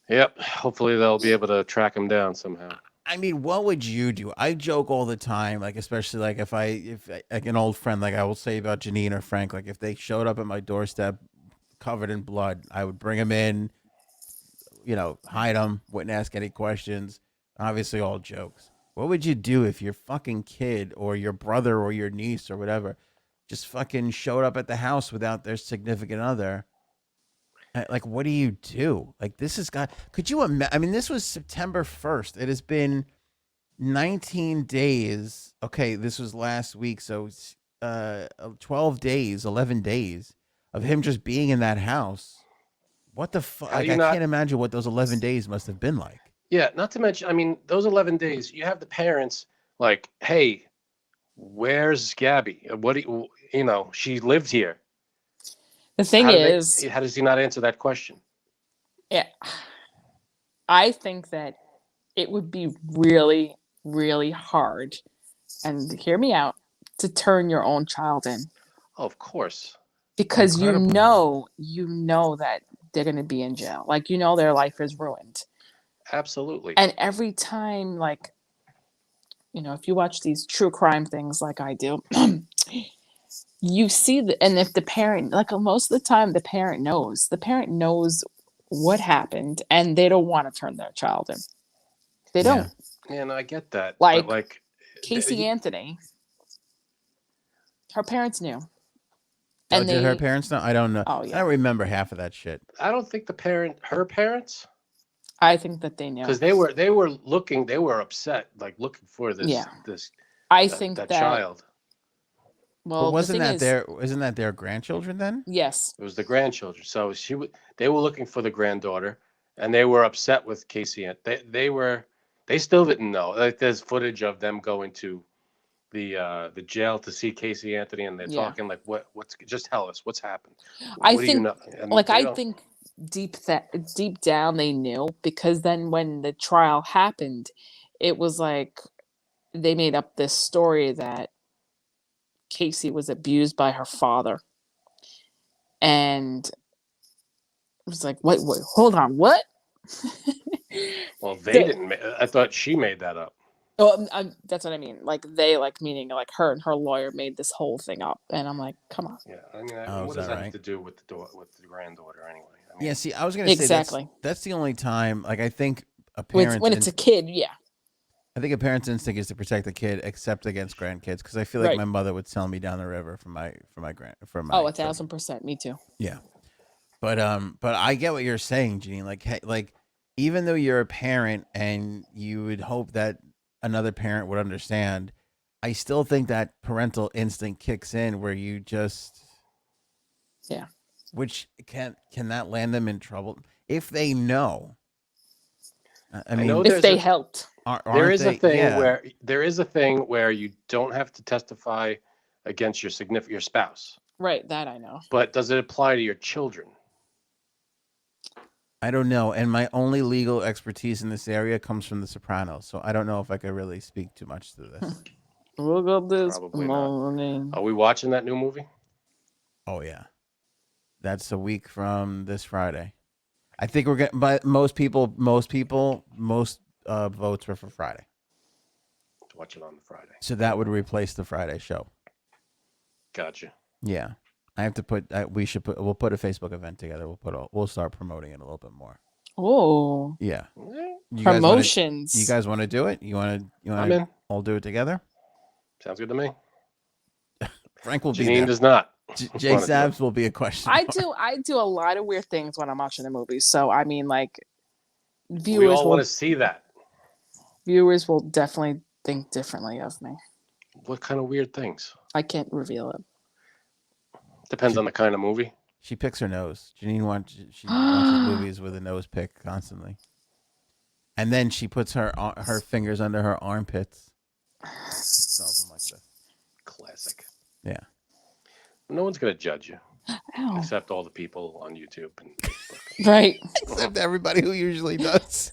Yep. Hopefully they'll be able to track him down somehow. I mean, what would you do? I joke all the time, like especially like like an old friend, like I will say about Janine or Frank, like if they showed up at my doorstep covered in blood, I would bring them in, hide them, wouldn't ask any questions. Obviously, all jokes. What would you do if your fucking kid or your brother or your niece or whatever just fucking showed up at the house without their significant other? Like, what do you do? Like, this has got. Could you imagine? I mean, this was September 1st. It has been 19 days. Okay, this was last week. So, 12 days, 11 days of him just being in that house. What the fuck? How do Like, you I not? can't imagine what those 11 days must have been like. Yeah. Not to mention, I mean, those 11 days, you have the parents like, hey, where's Gabby? What do she lived here. The thing is, How does he not answer that question? yeah, I think that it would be really, really hard, and hear me out, to turn your own child in, Oh, of course. because Incredible. you know that they're going to be in jail. Like, their life is ruined. Absolutely. And every time, like, if you watch these true crime things like I do, you see and if the parent, like most of the time, the parent knows what happened, and they don't want to turn their child in. They Yeah. don't. Yeah, no, I get that. But Like like, Casey Anthony, her parents knew. Oh, And did her parents know? I don't know. oh I yeah, don't remember half of that shit. I don't think her parents, I think that they knew. because they were upset, like looking for Yeah. this I think that that, child. But well, the thing is, isn't that their grandchildren then? yes, It was the grandchildren. So they were looking for the granddaughter, and they were upset with Casey. And they still didn't know. Like, there's footage of them going to the jail to see Casey Anthony, and they're Yeah. talking like, what's just tell us what's happened. I What do you think, know? And like, they I don't. think deep down they knew, because then when the trial happened, it was like they made up this story that Casey was abused by her father. And it was like, wait, hold on, what? Well, they didn't. I thought she made that up. Oh, that's what I mean. Like, they, like, meaning like her and her lawyer made this whole thing up, and I'm like, come on. Yeah, I mean, Oh, what is does that that have right? to do with the granddaughter anyway? I mean, Yeah. See, I was gonna say Exactly. that's the only time. Like, I think a When parent's it's a kid, yeah, I think a parent's instinct is to protect the kid, except against grandkids, because I feel like right. my mother would sell me down the river for my Oh, children. 1,000%. Me too. Yeah. But I get what you're saying, Gene. Like, hey, like, even though you're a parent and you would hope that another parent would understand, I still think that parental instinct kicks in where you just, Yeah. which can that land them in trouble if they know? I I know mean, If they helped. there aren't is a they? thing Yeah, where you don't have to testify against your spouse, Right, that I know. but does it apply to your children? I don't know. And my only legal expertise in this area comes from The Sopranos, so I don't know if I could really speak too much to this. Look up this Probably not. morning. Are we watching that new movie? Oh yeah, that's a week from this Friday. I think we're getting, but most votes were for Friday, To watch it on the Friday. so that would replace the Friday show. Gotcha. Yeah, I have to put. We'll put a Facebook event together. We'll start promoting it a little bit more. Oh, Yeah. Eh, You promotions. guys want to do it? You want I'm to in. all do it together? Sounds good to me. Frank will be Janine there. does not. Jake Sabs will be a question. I do a lot of weird things when I'm watching a movie. So I mean, like, We viewers all want to see that. will definitely think differently of me. What kind of weird things? I can't reveal it. Depends on the kind of movie. She picks her nose. Janine watches movies with a nose pick constantly, and then she puts her fingers under her armpits. Smells like this. Classic. Yeah. No one's gonna judge you Ow. except all the people on YouTube and Facebook. Right. Except everybody who usually does.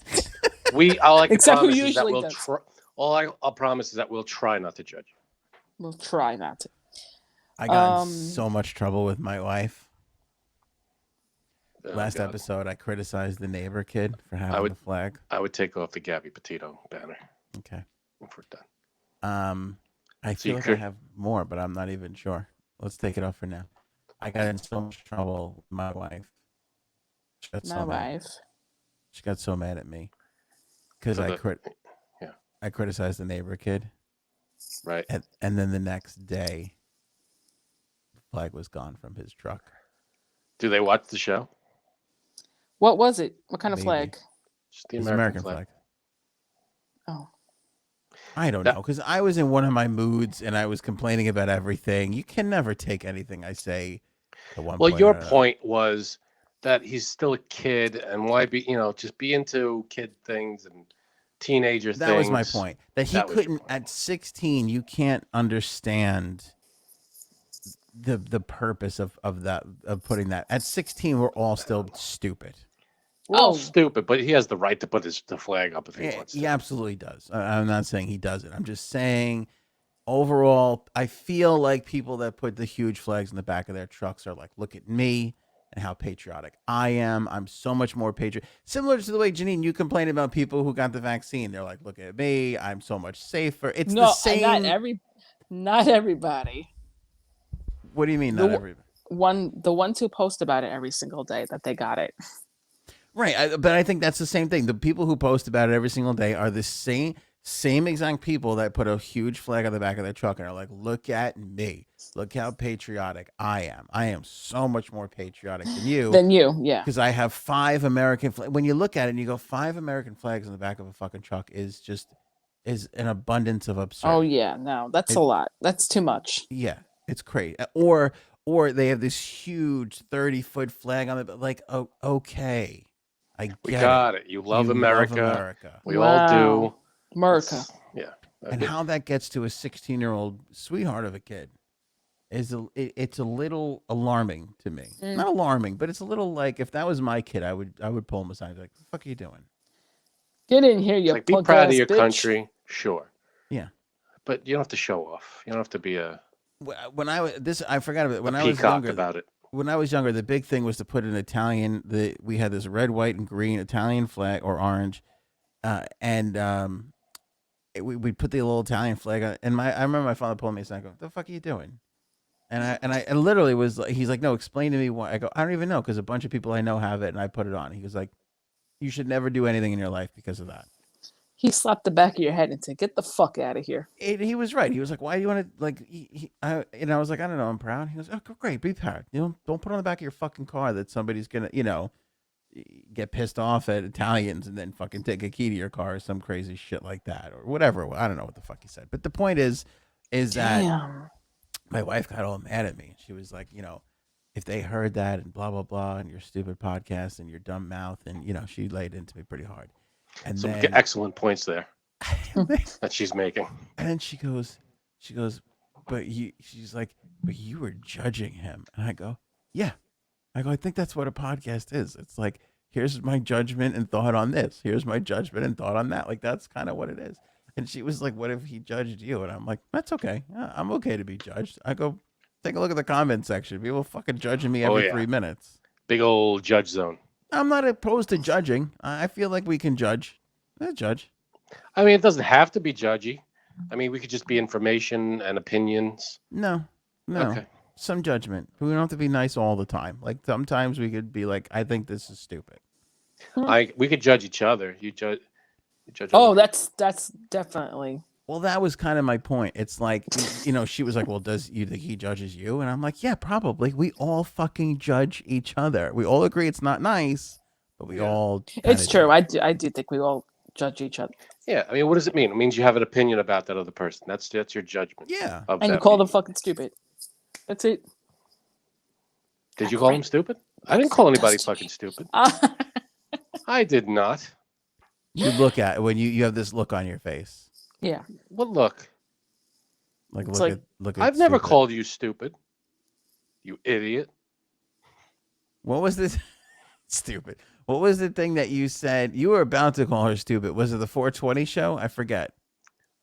All I can Except who promise is that usually we'll does. I'll promise is that we'll try not to judge you. We'll try not to. I got in so much trouble with my wife. Oh, Last God. episode, I criticized the neighbor kid for having the flag. I would take off the Gabby Petito banner Okay. if we're done. I feel like I have more, but I'm not even sure. Let's take it off for now. I got in so much trouble with my wife. She got so mad at me because I criticized the neighbor kid. Right. And then the next day, the flag was gone from his truck. Do they watch the show? What was it? What kind of Maybe. flag? Just the It's American flag. Oh. I don't know, because I was in one of my moods and I was complaining about everything. You can never take anything I say to one Well, point your or another. point was that he's still a kid, and why be, just be into kid things and teenager things. That was my point. That he That was your couldn't, point. at 16, you can't understand the purpose of putting that. At 16, we're all still stupid. We're all stupid, but he has the right to put the flag up if he wants to. He absolutely does. I'm not saying he doesn't. I'm just saying, overall, I feel like people that put the huge flags in the back of their trucks are like, look at me and how patriotic I am. I'm so much more patriotic. Similar to the way, Janine, you complain about people who got the vaccine. They're like, look at me. I'm so much safer. It's the same. Not everybody. What do you mean, not everybody? The ones who post about it every single day that they got it. Right, but I think that's the same thing. The people who post about it every single day are the same exact people that put a huge flag on the back of their truck and are like, look at me. Look how patriotic I am. I am so much more patriotic than you. Yeah. Because I have 5 American flags. When you look at it and you go, 5 American flags on the back of a fucking truck is an abundance of absurd. Oh, yeah. No, that's a lot. That's too much. Yeah, it's crazy. Or they have this huge 30-foot flag on it. Like, oh, okay. We got it. You love America. We all do. America. Yeah. And how that gets to a 16-year-old sweetheart of a kid it's a little alarming to me. Not alarming, but it's a little like, if that was my kid, I would pull him aside and be like, what the fuck are you doing? Get in here, you be proud of your country, sure. Yeah. But you don't have to show off. You don't have to be I forgot about it. When I was younger about it. When I was younger, the big thing was to put an Italian. We had this red, white, and green Italian flag, or orange, and we put the little Italian flag on. And I remember my father pulling me aside, and go, "What the fuck are you doing?" And I literally was like, he's like, "No, explain to me why." I go, "I don't even know, because a bunch of people I know have it, and I put it on." He was like, "You should never do anything in your life because of that." He slapped the back of your head and said, "Get the fuck out of here." He was right. He was like, "Why do you want to like?" I was like, "I don't know. I'm proud." He goes, "Oh, great. Be proud. Don't put on the back of your fucking car that somebody's gonna, get pissed off at Italians and then fucking take a key to your car or some crazy shit like that or whatever." I don't know what the fuck he said, but the point is that my wife got all mad at me. She was like, if they heard that and blah blah blah and your stupid podcast and your dumb mouth, and she laid into me pretty hard. And some then, excellent points there that she's making. And then she goes, but she's like, but you were judging him. And I go, yeah. I go, I think that's what a podcast is. It's like, here's my judgment and thought on this. Here's my judgment and thought on that. Like, that's kind of what it is. And she was like, what if he judged you? And I'm like, that's okay. I'm okay to be judged. I go, take a look at the comment section. People fucking judging me every 3 minutes. Big old judge zone. I'm not opposed to judging. I feel like we can judge. Judge. I mean, it doesn't have to be judgy. I mean, we could just be information and opinions. No. No. Okay. Some judgment. We don't have to be nice all the time. Like sometimes we could be like, I think this is stupid. We could judge each other. You judge. Oh, other that's definitely. Well, that was kind of my point. It's like, she was like, well, does you think he judges you? And I'm like, yeah, probably. We all fucking judge each other. We all agree it's not nice, but we all. It's kinda true. do. I do think we all judge each other. Yeah, I mean, what does it mean? It means you have an opinion about that other person. That's your judgment. Yeah. Of And you them. call them fucking stupid. That's it. Did you call him stupid? I didn't call anybody Does to fucking me. stupid. Uh, I did not. You look at it when you have this look on your face. yeah. What look? Like It's look at I've never stupid. called you stupid. You idiot. What was this? Stupid. What was the thing that you said? You were about to call her stupid. Was it the 420 show? I forget.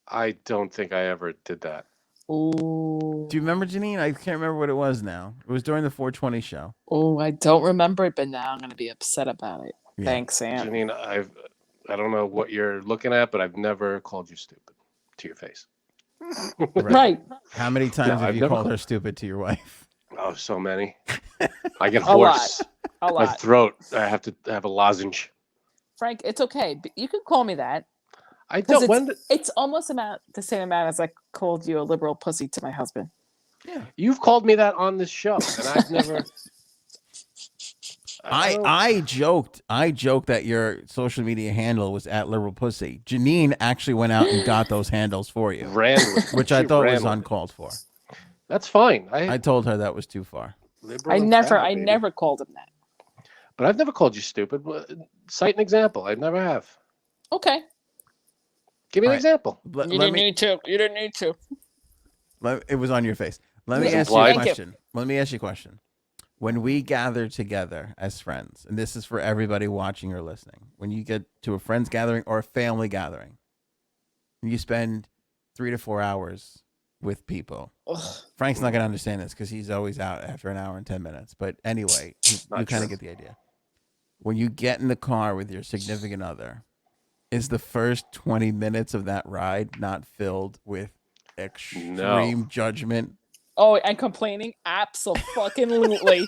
I don't think I ever did that. Oh. Do you remember, Janine? I can't remember what it was now. It was during the 420 show. Oh, I don't remember it, but now I'm gonna be upset about it. Yeah. Thanks, Sam. Janine, I don't know what you're looking at, but I've never called you stupid to your face. Right. How many times have I've you never called her stupid to your wife? Oh, so many. I get A hoarse. A My lot. throat. I have to have a lozenge. Frank, it's okay. But you can call me that. I Because don't. it's almost the same amount as I called you a liberal pussy to my husband. Yeah. You've called me that on this show, and I've never. I joked that your social media handle was at liberal pussy. Janine actually went out and got those handles for you, ran with it. which I She thought ran was with it. uncalled for. That's fine. I told her that was too far. Liberal I and never proud, baby. called him that. But I've never called you stupid. Cite an example. I never have. Okay. Give me an All right. example. You didn't need to. You didn't need to. It was on your face. Let me Was ask you a implied? question. Let me ask you a question. When we gather together as friends, and this is for everybody watching or listening, when you get to a friends gathering or a family gathering, and you spend 3 to 4 hours with people. Ugh. Frank's not going to understand this because he's always out after an hour and 10 minutes. But anyway, you kind true. of get the idea. When you get in the car with your significant other, is the first 20 minutes of that ride not filled with extreme judgment? Oh, and complaining? Absolutely.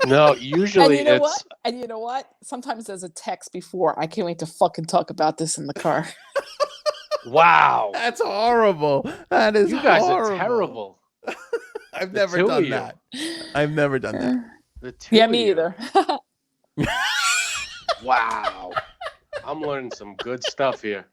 No, usually And you know it's. what? And you know what? Sometimes there's a text before. I can't wait to fucking talk about this in the car. Wow. That's horrible. That is You guys horrible. are terrible. I've The never two of done you. that. I've never done that. The two Yeah, of me you. either. Wow. I'm learning some good stuff here.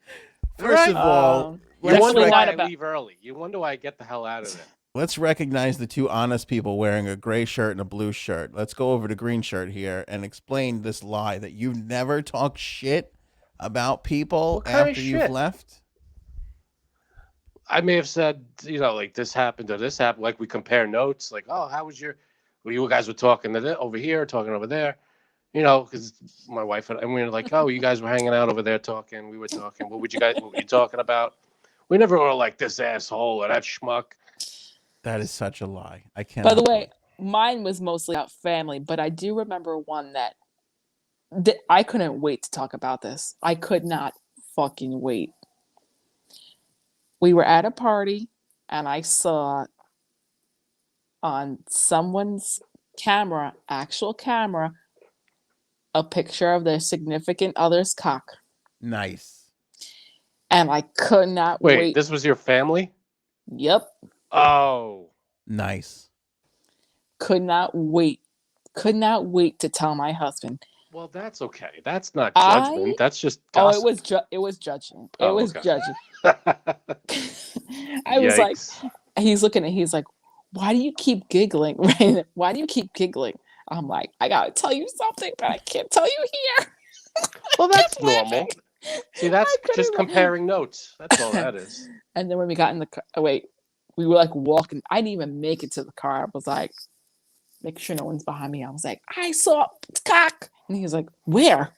First of all, Um, You let's, wonder Definitely why not I about- leave early. You wonder why I get the hell out of there. let's recognize the two honest people wearing a gray shirt and a blue shirt. Let's go over to green shirt here and explain this lie that you never talk shit about people What kind of after you've shit? left. I may have said, like this happened or this happened. Like we compare notes. Like, oh, how was your? Well, you guys were talking over here, talking over there. Because my wife and we were like, oh, you guys were hanging out over there talking. We were talking. What were you talking about? We never were like this asshole or that schmuck. That is such a lie. I can't. By the way, mine was mostly about family, but I do remember one that I couldn't wait to talk about this. I could not fucking wait. We were at a party and I saw on someone's camera, actual camera, a picture of their significant other's cock. nice. And I could not Wait, wait. this was your family? Yep. Oh, Nice. Could not wait. Could not wait to tell my husband. well, that's okay. That's not I- judgment. That's just Oh, gossip. it was judging. It Oh, was okay. judging. I was like, Yikes. he's looking at, he's like, why do you keep giggling? Right? Why do you keep giggling? I'm like, I gotta tell you something, but I can't tell you here. Well, that's kept laughing. normal. See, that's I couldn't just even- comparing notes. That's all that is. And then when we got in the car, we were like walking. I didn't even make it to the car. I was like, make sure no one's behind me. I was like, I saw cock. And he was like, where?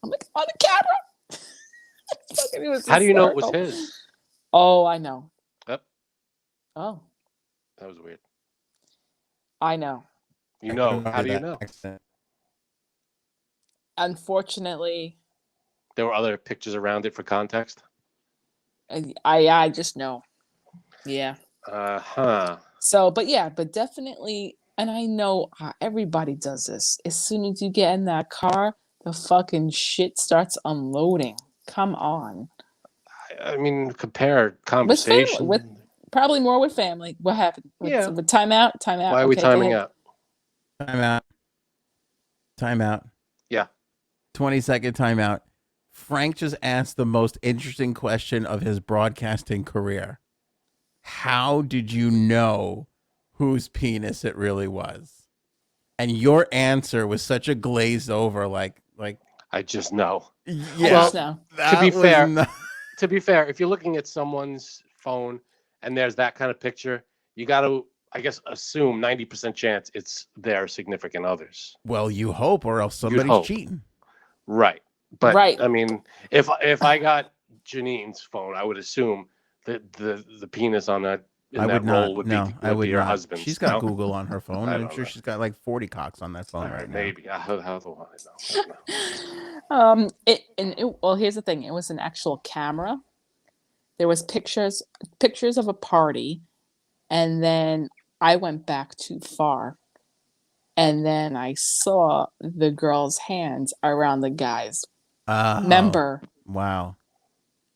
I'm like, on the camera. Fucking, it was How do you know it was hysterical. his? Oh, I know. Yep. Oh, That was weird. I know. You know. Remember How do you that know? accent. Unfortunately, There were other pictures around it for context. I just know. Yeah. Uh-huh. So, but definitely, and I know everybody does this. As soon as you get in that car, the fucking shit starts unloading. Come on. I mean, compare With family, conversation. with probably more with family. What happened? Yeah. With timeout? Timeout. Why are we Okay, go timing ahead. out? Timeout. Yeah. 20-second timeout. Frank just asked the most interesting question of his broadcasting career. How did you know whose penis it really was? And your answer was such a glazed over, like I just know. yeah. I just know. To be that was fair, not- To be fair, if you're looking at someone's phone and there's that kind of picture, you got to, I guess, assume 90% chance it's their significant others. well, you hope, or else somebody's hope. cheating. Right. But Right. I mean, if I got Janine's phone, I would assume that the penis on that I would not. would No, be I would your not. husband's. She's got No? Google on her phone. I I'm don't sure know. she's got like 40 cocks on that phone All right now. maybe. How do I know? Well, here's the thing. It was an actual camera. There was pictures of a party, and then I went back too far, and then I saw the girl's hands around the guy's member, Wow.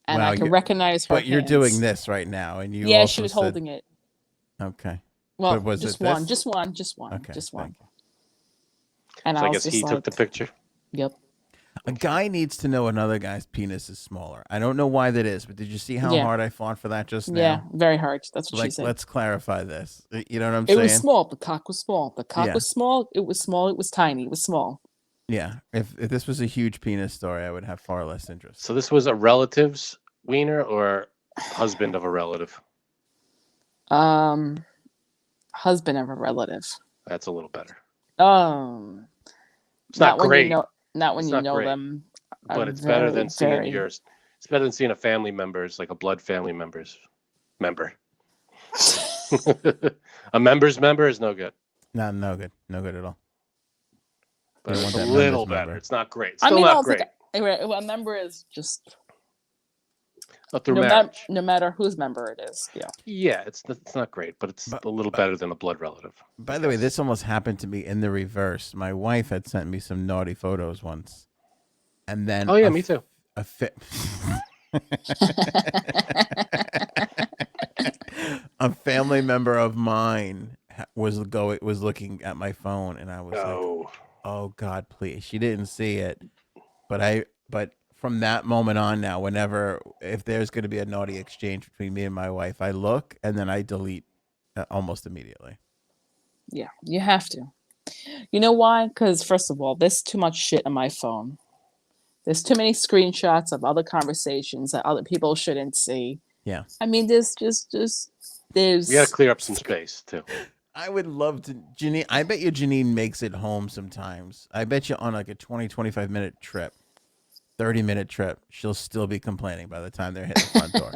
and Wow, I could recognize her. But you're doing this right now, and you Yeah, also she was said, holding it. Okay. Well, But was just it one, this? just one, just one, Okay. just one. Thank you. And So I I was guess just he like, took the picture. Yep. A guy needs to know another guy's penis is smaller. I don't know why that is, but did you see how Yeah. hard I fought for that just now? Yeah, very hard. That's what she Like, said. let's clarify this. You know what I'm It saying? was small. The cock was small. The cock Yeah. was small. It was small. It was tiny. It was small. Yeah. If this was a huge penis story, I would have far less interest. So this was a relative's wiener or husband of a relative? Husband of a relative. That's a little better. It's not great. Not when It's you not know great. them. But it's better than seeing very... yours. It's better than seeing a family member's, like a blood family member's member. A member's member is no good. No good. No good at all. But They it's want a that little member's better. member. It's not great. Still not great. A member is just Not through marriage. no matter whose member it is. Yeah. Yeah, it's not great, but it's a little better than a blood relative. By the way, this almost happened to me in the reverse. My wife had sent me some naughty photos once. And then Me too. A family member of mine was looking at my phone, and I was like, "Oh God, please!" She didn't see it, but from that moment on, now, if there's going to be a naughty exchange between me and my wife, I look and then I delete almost immediately. Yeah, you have to. You know why? Because first of all, there's too much shit on my phone. There's too many screenshots of other conversations that other people shouldn't see. Yeah. I mean, there's. We got to clear up some space too. I would love to, Janine. I bet you Janine makes it home sometimes. I bet you on like a 20, 25-minute trip, 30-minute trip, she'll still be complaining by the time they're hitting the front door.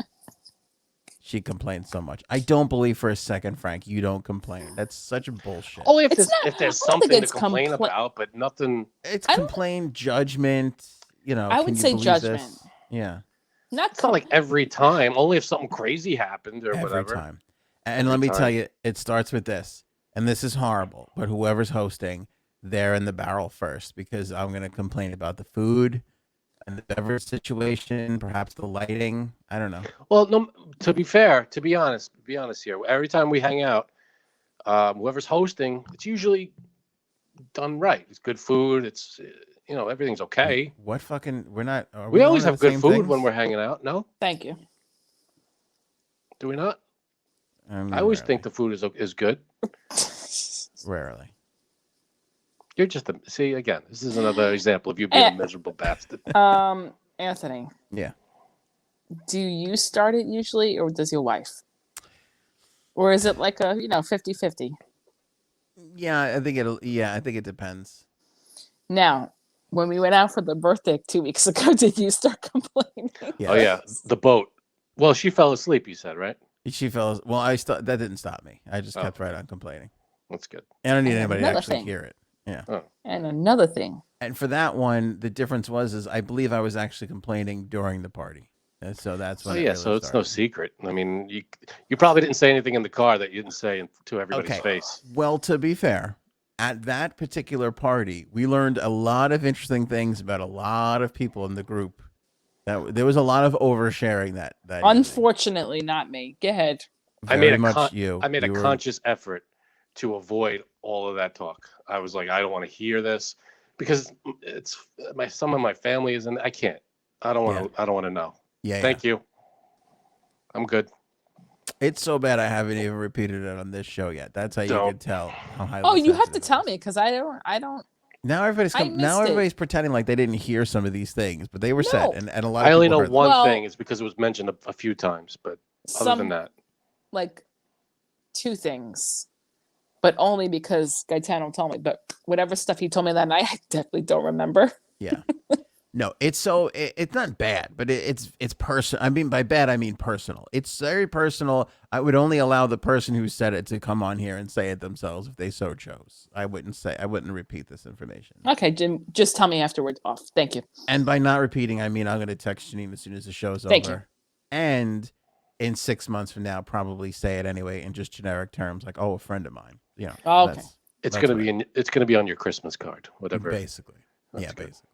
She complains so much. I don't believe for a second, Frank, you don't complain. That's such a bullshit. Only if there's something to complain about, but nothing. It's complaint, judgment. You know, I would say judgment. This? Yeah. It's not like every time. Only if something crazy happened or whatever. Every time. And let me tell you, it starts with this. And this is horrible. But whoever's hosting, they're in the barrel first, because I'm going to complain about the food and the beverage situation, perhaps the lighting. I don't know. Well, no. To be honest here. Every time we hang out, whoever's hosting, it's usually done right. It's good food. It's everything's okay. What fucking? We're not. We always have good food when we're hanging out. No. Thank you. Do we not? I always think the food is good. Rarely. You're just see again. This is another example of you being a miserable bastard. Anthony. Yeah. Do you start it usually, or does your wife? Or is it like a 50-50? Yeah, I think it depends. Now, when we went out for the birthday 2 weeks ago, did you start complaining? Yeah. Oh yeah, the boat. Well, she fell asleep. You said, right? She fell. Well, that didn't stop me. I just kept right on complaining. That's good. I don't need anybody to actually hear it. Yeah. Oh. And another thing. And for that one, the difference was I believe I was actually complaining during the party. And so that's Oh when it yeah, really so it's no started. secret. I mean, you probably didn't say anything in the car that you didn't say to everybody's Okay. face. Well, to be fair, at that particular party, we learned a lot of interesting things about a lot of people in the group. That there was a lot of oversharing that evening. Unfortunately, not me. Go ahead. Very much you. I made a You were conscious effort to avoid all of that talk. I was like, I don't want to hear this because it's some of my family is, and I can't. I don't want to. I don't want to know. yeah. Thank you. I'm good. It's so bad I haven't even repeated it on this show yet. That's how you Don't. can tell how highly. Oh, you have to sensitive it tell is. me because I don't. Now everybody's I missed it. everybody's pretending like they didn't hear some of these things, but they were said, No. and a lot of I only people know heard them. one Well, thing. It's because it was mentioned a few times, but other than that, like 2 things, but only because Gaetano told me. But whatever stuff he told me that night, I definitely don't remember. Yeah. No, it's not bad, but it's personal. I mean, by bad, I mean personal. It's very personal. I would only allow the person who said it to come on here and say it themselves if they so chose. I wouldn't repeat this information. Okay, Jim, just tell me afterwards. Off. Thank you. And by not repeating, I mean I'm going to text Janine as soon as the show's Thank over. you. And in 6 months from now, probably say it anyway in just generic terms, like, "Oh, a friend of mine." You know. Oh, okay. it's That's gonna what be it's gonna be on your Christmas card, whatever. basically. That's Yeah, good. basically.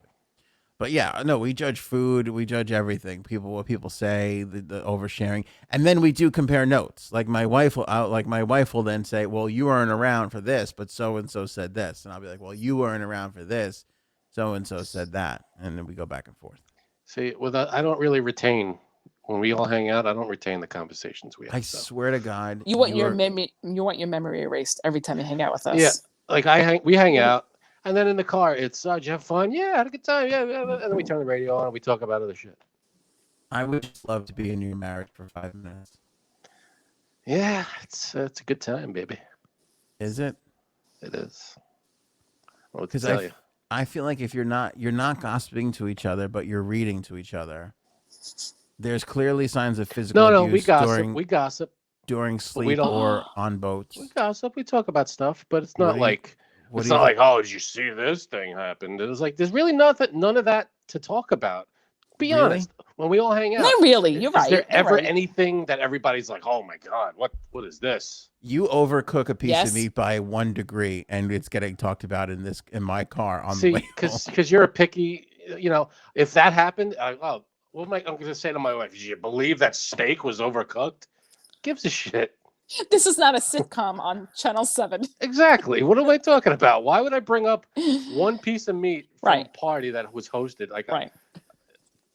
But yeah, no, we judge food, we judge everything. What people say, the oversharing, and then we do compare notes. Like my wife will then say, "Well, you weren't around for this, but so and so said this," and I'll be like, "Well, you weren't around for this, so and so said that," and then we go back and forth. See, I don't really retain when we all hang out. I don't retain the conversations we have. I so. swear to God, You want your memory erased every time you hang out with us. Yeah, like we hang out, and then in the car, it's did you have fun? Yeah, I had a good time. Yeah, and then we turn the radio on and we talk about other shit. I would just love to be in your marriage for 5 minutes. Yeah, it's a good time, baby. Is it? It is. What to Because tell you? I feel like if you're not gossiping to each other, but you're reading to each other, there's clearly signs of physical No, abuse we gossip. We gossip. during sleep don't- or on boats. We gossip. We talk about stuff, but it's What not do you- like what it's do you not think? like, oh, did you see this thing happen? It was like there's really none of that to talk about. Be Really? honest. When we all hang out, Not really. You're right. Is there You're ever right. anything that everybody's like, oh my god, what is this? You overcook a piece Yes. of meat by 1 degree, and it's getting talked about in my car on the See, way home. because you're a picky, if that happened, what am I going to say to my wife? Do you believe that steak was overcooked? Gives a shit. This is not a sitcom on Channel 7. Exactly. What am I talking about? Why would I bring up one piece of meat from Right. a party that was hosted? Like, Right.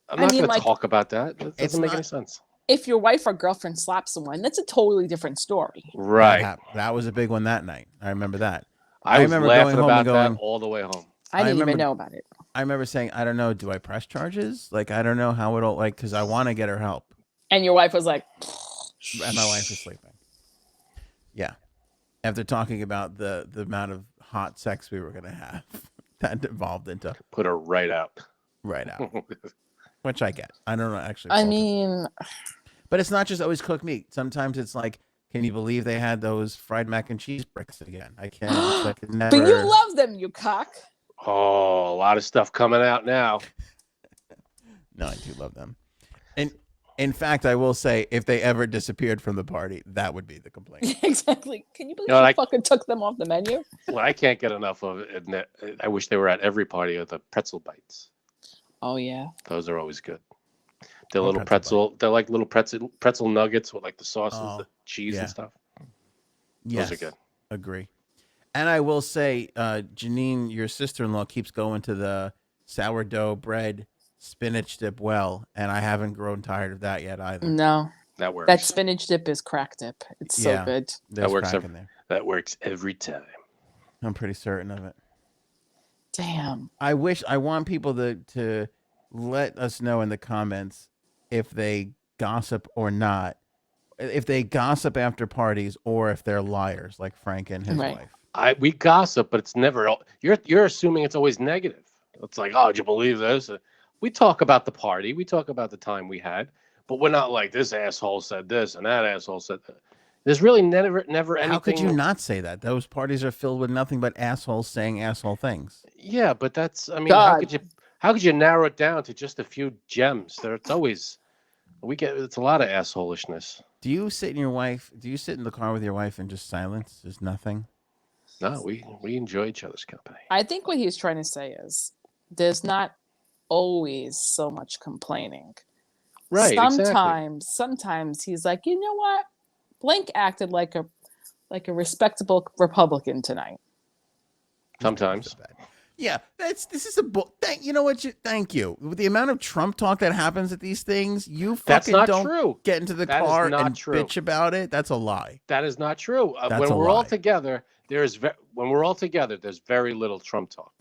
I'm not going to like, talk about that. That It's doesn't make any not- sense. If your wife or girlfriend slaps someone, that's a totally different story. Right. That was a big one that night. I remember that. I was remember laughing going home and about going- that all the way home. I didn't even remember- know about it. I remember saying, I don't know, do I press charges? Like, I don't know how it'll, like, because I want to get her help. And your wife was like, And my wife was sleeping. Yeah. After talking about the amount of hot sex we were going to have, that evolved into Put her right out. right out, which I get. I don't know, actually. I fault her. mean, But it's not just always cooked meat. Sometimes it's like, can you believe they had those fried mac and cheese bricks again? I can't. It's like never. but you love them, you cock. Oh, a lot of stuff coming out now. No, I do love them. And in fact, I will say, if they ever disappeared from the party, that would be the complaint. Exactly. Can you believe You know, you fucking took them off the menu? Well, I can't get enough of it. And I wish they were at every party of the pretzel bites. Oh, yeah. Those are always good. They're What little pretzel pretzel. They're like little pretzel nuggets with like the sauces, Oh, the cheese yeah. and stuff. Yes, Those are good. agree. And I will say, Janine, your sister-in-law keeps going to the sourdough bread spinach dip well, and I haven't grown tired of that yet either. No. That works. That spinach dip is crack dip. It's so Yeah. good. There's works crack in there. That works every time. I'm pretty certain of it. Damn. I want people to let us know in the comments if they gossip or not. If they gossip after parties or if they're liars like Frank and his Right. wife. We gossip, but it's never. You're assuming it's always negative. It's like, oh, did you believe this? We talk about the party. We talk about the time we had, but we're not like this asshole said this and that asshole said that. There's really never anything. How could you not say that? Those parties are filled with nothing but assholes saying asshole things. Yeah, but that's. I mean, God. how could you narrow it down to just a few gems? It's always It's a lot of assholishness. Do you sit in the car with your wife in just silence? There's nothing. No, we enjoy each other's company. I think what he's trying to say is there's not always so much complaining. Right. Sometimes he's like, you know what? Blink acted like a respectable Republican tonight. Sometimes. Yeah, you know what? Thank you. With the amount of Trump talk that happens at these things, you fucking don't true. get into the That car is not and true. bitch about it. That's a lie. That is not true. That's when a we're all lie. together, there's very little Trump talk,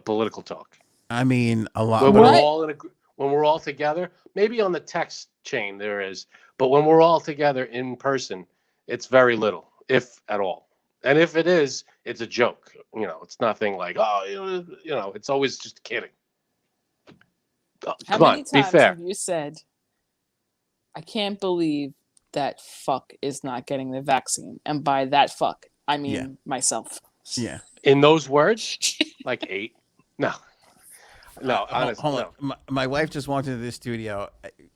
political talk. I mean, a lot. When we're all together, maybe on the text chain there is, but when we're all together in person, it's very little, if at all. And if it is, it's a joke. You know, it's nothing like, it's always just kidding. How Come many on, be times fair. have you said, I can't believe that fuck is not getting the vaccine? And by that fuck, I mean myself. Yeah. In those words, like 8. No, honestly. Hold on. My wife just walked into the studio.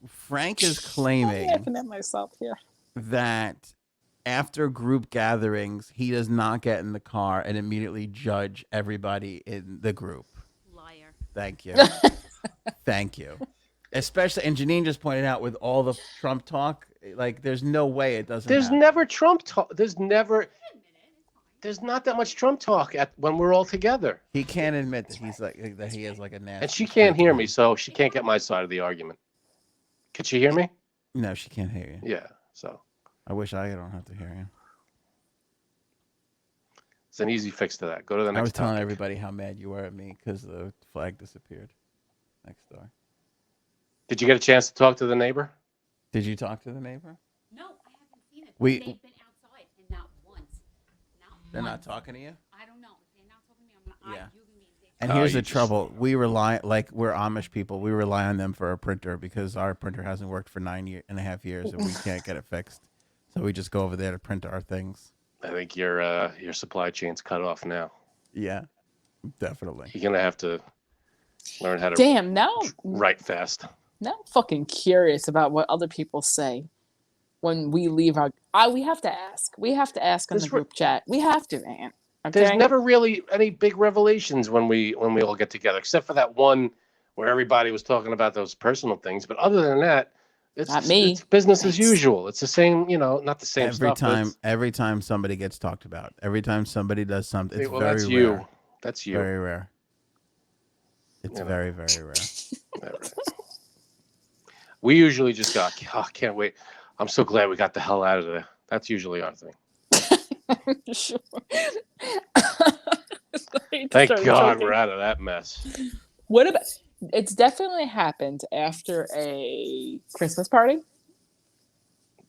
Frank is claiming I'm laughing at myself here. that after group gatherings, he does not get in the car and immediately judge everybody in the group. Liar. Thank you. Thank you. Especially, and Janine just pointed out with all the Trump talk, like there's no way it doesn't. There's happen. never Trump talk. There's not that much Trump talk when we're all together. He can't admit that he has like a nasty. And she can't hear me, so she can't get my side of the argument. Can she hear me? No, she can't hear you. Yeah, so I wish I don't have to hear you. it's an easy fix to that. Go to the next I was telling topic. everybody how mad you were at me because the flag disappeared next door. Did you get a chance to talk to the neighbor? Did you talk to the neighbor? No, I haven't seen it. We- They've been outside and not once. They're not talking to you? I don't know. If they're not talking to me, I'm not. Yeah. You can be. And here's the trouble. We rely, like we're Amish people, we rely on them for a printer because our printer hasn't worked for 9.5 years and we can't get it fixed. So we just go over there to print our things. I think your supply chain's cut off now. Yeah, definitely. You're gonna have to learn how to Damn, now write fast. I'm fucking curious about what other people say when we leave our. We have to ask. We have to ask in the group chat. We have to, man. Okay? There's never really any big revelations when we all get together, except for that one where everybody was talking about those personal things. But other than that, it's business as usual. It's the same, not the same stuff. Every time somebody gets talked about, every time somebody does something, it's very that's rare. you. That's you. Very rare. It's very, very rare. We usually just go, I can't wait. I'm so glad we got the hell out of there. That's usually our thing. Sure. Thank God we're out of that mess. What about? It's definitely happened after a Christmas party.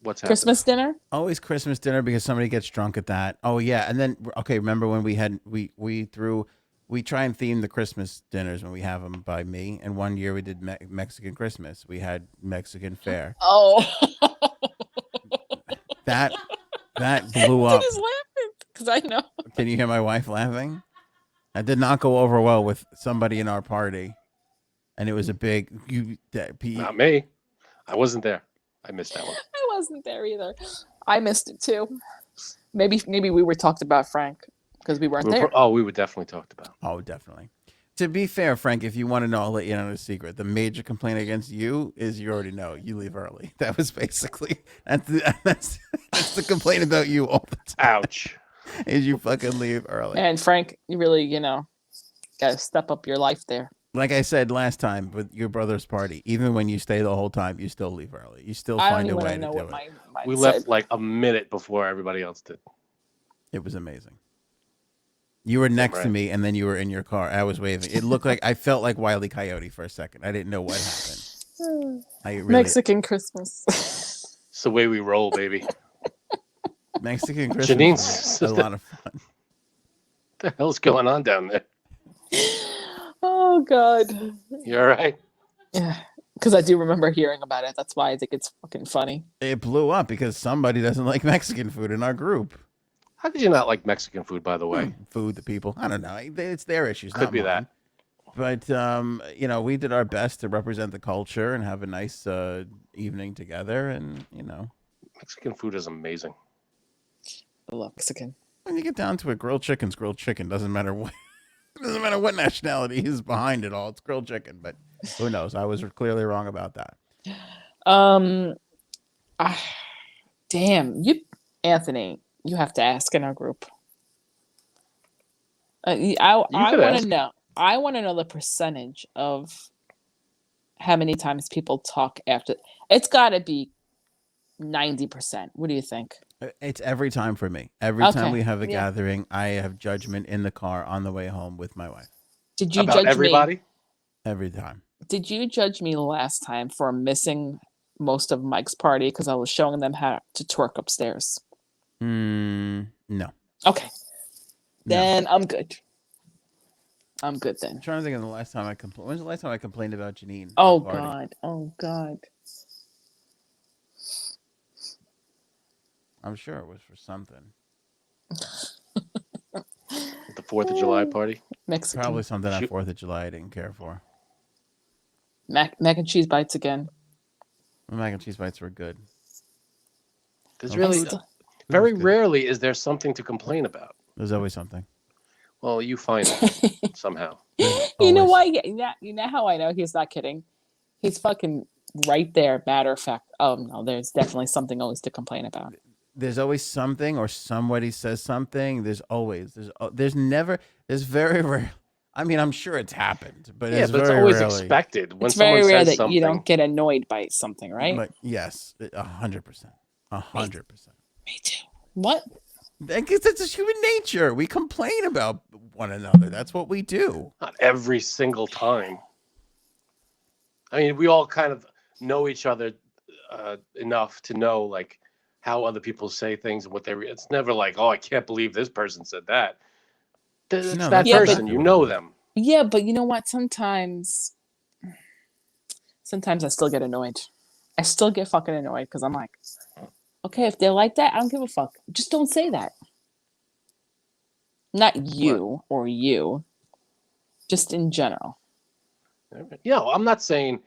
What's happening? Christmas dinner? Always Christmas dinner because somebody gets drunk at that. Oh yeah, and then remember when we try and theme the Christmas dinners when we have them by me. And one year we did Mexican Christmas. We had Mexican fare. Oh, that blew up. Just laughing because I know. Can you hear my wife laughing? That did not go over well with somebody in our party, and it was a big. Not me. I wasn't there. I missed that one. I wasn't there either. I missed it too. Maybe we were talked about, Frank, because we weren't there. Oh, we were definitely talked about. Oh, definitely. To be fair, Frank, if you want to know, I'll let you know a secret. The major complaint against you is you already know you leave early. That was basically that's the complaint about you all the time. Ouch. Is you fucking leave early. And Frank, you really, got to step up your life there. Like I said last time with your brother's party, even when you stay the whole time, you still leave early. You still find a way to do it. We left like a minute before everybody else did. It was amazing. You were next to me, and then you were in your car. I was waving. It looked like I felt like Wile E. Coyote for a second. I didn't know what happened. Mexican Christmas. It's the way we roll, baby. Mexican Christmas Janine's was a lot of fun. What the hell's going on down there? Oh, God. You all right? Yeah, because I do remember hearing about it. That's why I think it's fucking funny. It blew up because somebody doesn't like Mexican food in our group. How could you not like Mexican food, by the way? Food, the people. I don't know. It's their issues. Could not be mine. But you know, we did our best to represent the culture and have a nice evening together, and you know, Mexican food is amazing. I love Mexican. when you get down to it, grilled chicken's grilled chicken. Doesn't matter what. It doesn't matter what nationality is behind it all. It's grilled chicken, but who knows? I was clearly wrong about that. Ah, damn, Anthony, you have to ask in our group. I could want ask. to know. I want to know the percentage of how many times people talk after. It's got to be 90%. What do you think? It's every time for me. Every time Okay, we have a yeah. gathering, I have judgment in the car on the way home with my wife. Did you About judge me? everybody? Every time. Did you judge me last time for missing most of Mike's party because I was showing them how to twerk upstairs? No. Okay, No. then I'm good. I'm good then. I'm trying to think of the last time I complained. When's the last time I complained about Janine? Oh at a party? God. Oh God. I'm sure it was for something. The 4th of July party? Mexican. Probably something on Shoot. 4th of July I didn't care for. Mac and cheese bites again. The mac and cheese bites were good. There's Okay. really Still- very good. rarely is there something to complain about. There's always something. Well, you find it somehow. You know Always. why? You know how I know he's not kidding? He's fucking right there. Matter of fact. Oh no, there's definitely something always to complain about. There's always something, or somebody says something. There's very rare. I mean, I'm sure it's happened, but Yeah, it's but it's very always rarely. expected when It's someone very rare says that something. you don't get annoyed by something, right? But yes, 100%, 100%. Me too. What? I guess that's just human nature. We complain about one another. That's what we do. Not every single time. I mean, we all kind of know each other enough to know like how other people say things and what they. It's never like, oh, I can't believe this person said that. It's No, that that's Yeah, but- person. You know them. Yeah, but you know what? Sometimes I still get annoyed. I still get fucking annoyed because I'm like, okay, if they're like that, I don't give a fuck. Just don't say that. Not you or you. Just in general. Yeah, I'm not saying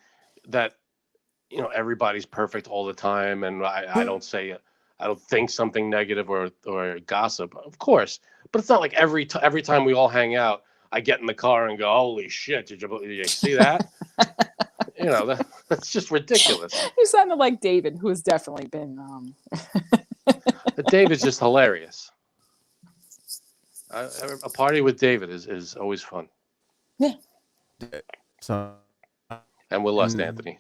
that everybody's perfect all the time, and I don't say I don't think something negative or gossip, of course. But it's not like every time we all hang out, I get in the car and go, "Holy shit! Did you see that?" That's just ridiculous. You sounded like David, who has definitely been. But David's just hilarious. A party with David is always fun, So and we lost Mm. Anthony.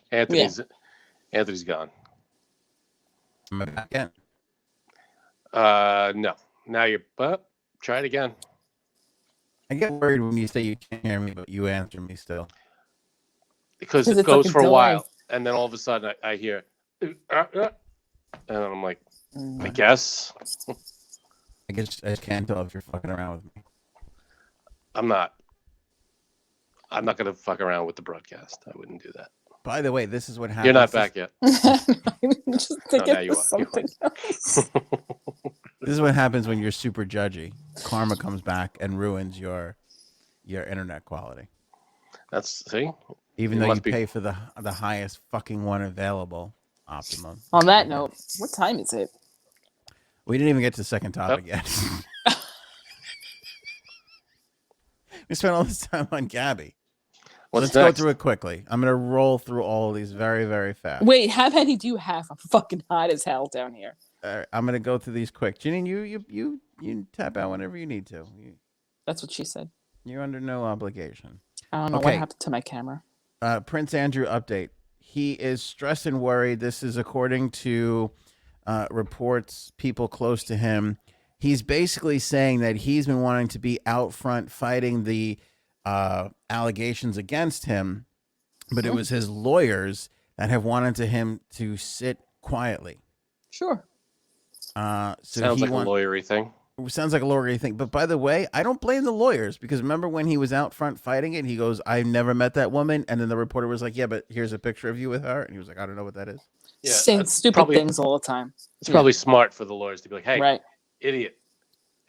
Anthony's gone. am I back in? No. Now you're. Try it again. I get worried when you say you can't hear me, but you answer me still. Because 'Cause it it's like goes a for a delay. while, and then all of a sudden I hear, and I'm like, I guess I just can't tell if you're fucking around with me. I'm not gonna fuck around with the broadcast. I wouldn't do that. By the way, this is what happens. You're not back yet. Just think now it you was are. You something else. This is what happens when you're super judgy. Karma comes back and ruins your internet quality. See, Even You though you must be- pay for the highest fucking one available, Optimum. On that note, what time is it? We didn't even get to the second topic yet. We spent all this time on Gabby. what's Let's go next? through it quickly. I'm gonna roll through all of these very, very fast. Wait, how many do you have? I'm fucking hot as hell down here. All right, I'm gonna go through these quick. Janine, you tap out whenever you need to. That's what she said. You're under no obligation. I don't know Okay. what happened to my camera. Prince Andrew update. He is stressed and worried. This is according to reports, people close to him. He's basically saying that he's been wanting to be out front fighting the allegations against him, but it was his lawyers that have wanted him to sit quietly. Sure. So Sounds he like a lawyery thing. Sounds like a lawyery thing. But by the way, I don't blame the lawyers, because remember when he was out front fighting it, he goes, "I never met that woman." And then the reporter was like, "Yeah, but here's a picture of you with her." And he was like, "I don't know what that is." Yeah, Saying that's stupid probably- things all the time. It's probably smart for the lawyers to be like, "Hey, Right. idiot,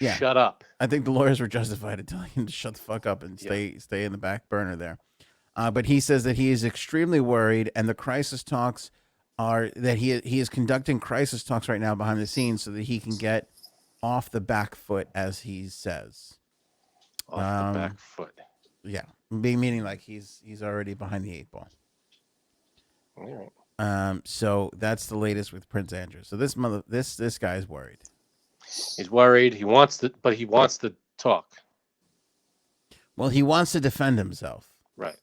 Yeah. Shut up. I think the lawyers were justified in telling him to shut the fuck up and Yeah. stay in the back burner there. But he says that he is extremely worried, and the crisis talks are that he is conducting crisis talks right now behind the scenes so that he can get off the back foot, as he says. Off the back foot. Yeah, meaning like he's already behind the 8 ball. All right. So that's the latest with Prince Andrew. So this guy's worried. He's worried. He wants to talk. Well, he wants to defend himself. Right.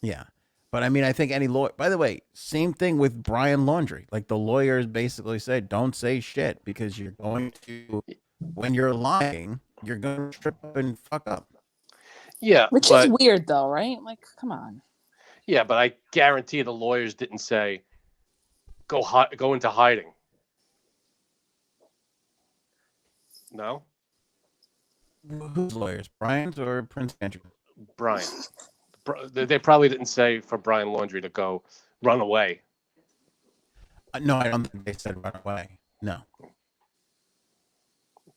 Yeah. But I mean, I think any lawyer, by the way, same thing with Brian Laundrie. Like the lawyers basically said, don't say shit because you're going to, when you're lying, you're going to trip up and fuck up. Yeah. Which is weird though, right? Like, come on. Yeah, but I guarantee the lawyers didn't say, go into hiding. No? Whose lawyers? Brian's or Prince Andrew? Brian. They probably didn't say for Brian Laundrie to go run away. No, I don't think they said run away. No.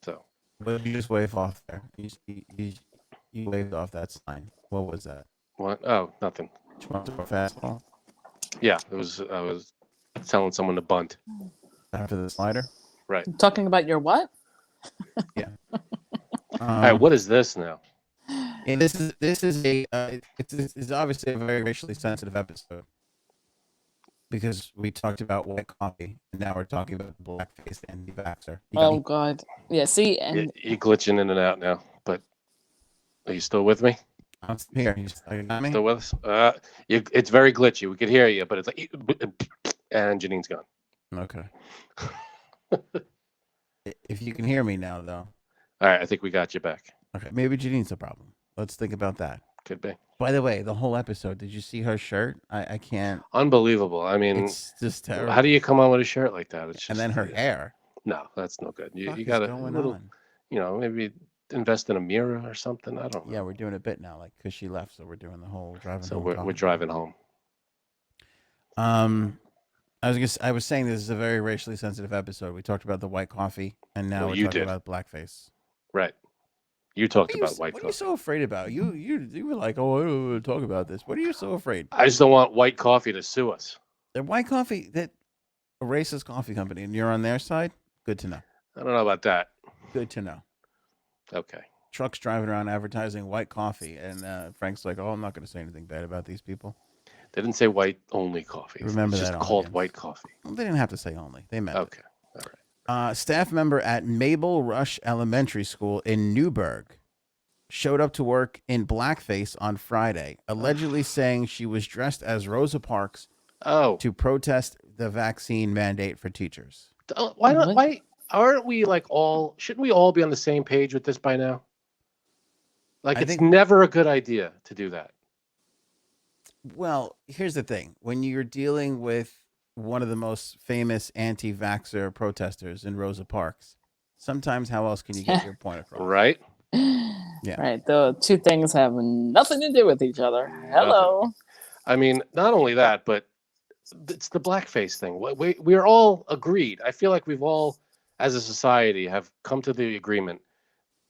So. But you just wave off there. You waved off that sign. What was that? What? Oh, nothing. Did you want to throw a fastball? Yeah, I was telling someone to bunt. After the slider? Right. Talking about your what? Yeah. All right, what is this now? And this is it's obviously a very racially sensitive episode because we talked about white coffee and now we're talking about blackface anti-vaxxer. Oh God, yeah. See, and You're glitching in and out now, but are you still with me? I'm here. You got me? Still with us? It's very glitchy. We could hear you, but it's like, and Janine's gone. Okay. If you can hear me now, though. All right, I think we got you back. Okay, maybe Janine's the problem. Let's think about that. Could be. By the way, the whole episode, did you see her shirt? I can't. Unbelievable. I mean, it's just terrible. How do you come on with a shirt like that? It's just, and then her hair. No, that's no good. You What got is a going little, on? maybe invest in a mirror or something. I don't know. Yeah, we're doing a bit now, like because she left, so we're doing the whole driving. So home we're driving home. I was saying this is a very racially sensitive episode. We talked about the white coffee, and now we're talking about blackface. Right. You talked about white coffee. What are you so afraid about? You were like, oh, I don't want to talk about this. What are you so afraid? I just don't want white coffee to sue us. The white coffee, that a racist coffee company, and you're on their side? Good to know. I don't know about that. Good to know. Okay. Trucks driving around advertising white coffee, and Frank's like, oh, I'm not going to say anything bad about these people. They didn't say white only coffee. Remember it's that just called audience. white coffee. Well, they didn't have to say only. They meant okay. it. All right. Staff member at Mabel Rush Elementary School in Newburgh showed up to work in blackface on Friday, allegedly saying she was dressed as Rosa Parks to protest the vaccine mandate for teachers. Why aren't we shouldn't we all be on the same page with this by now? Like, it's never a good idea to do that. Well, here's the thing. When you're dealing with one of the most famous anti-vaxxer protesters in Rosa Parks, sometimes how else can you get your point across? Right? Yeah. Right. The two things have nothing to do with each other. Hello. Nothing. I mean, not only that, but it's the blackface thing. We're all agreed. I feel like we've all, as a society, have come to the agreement.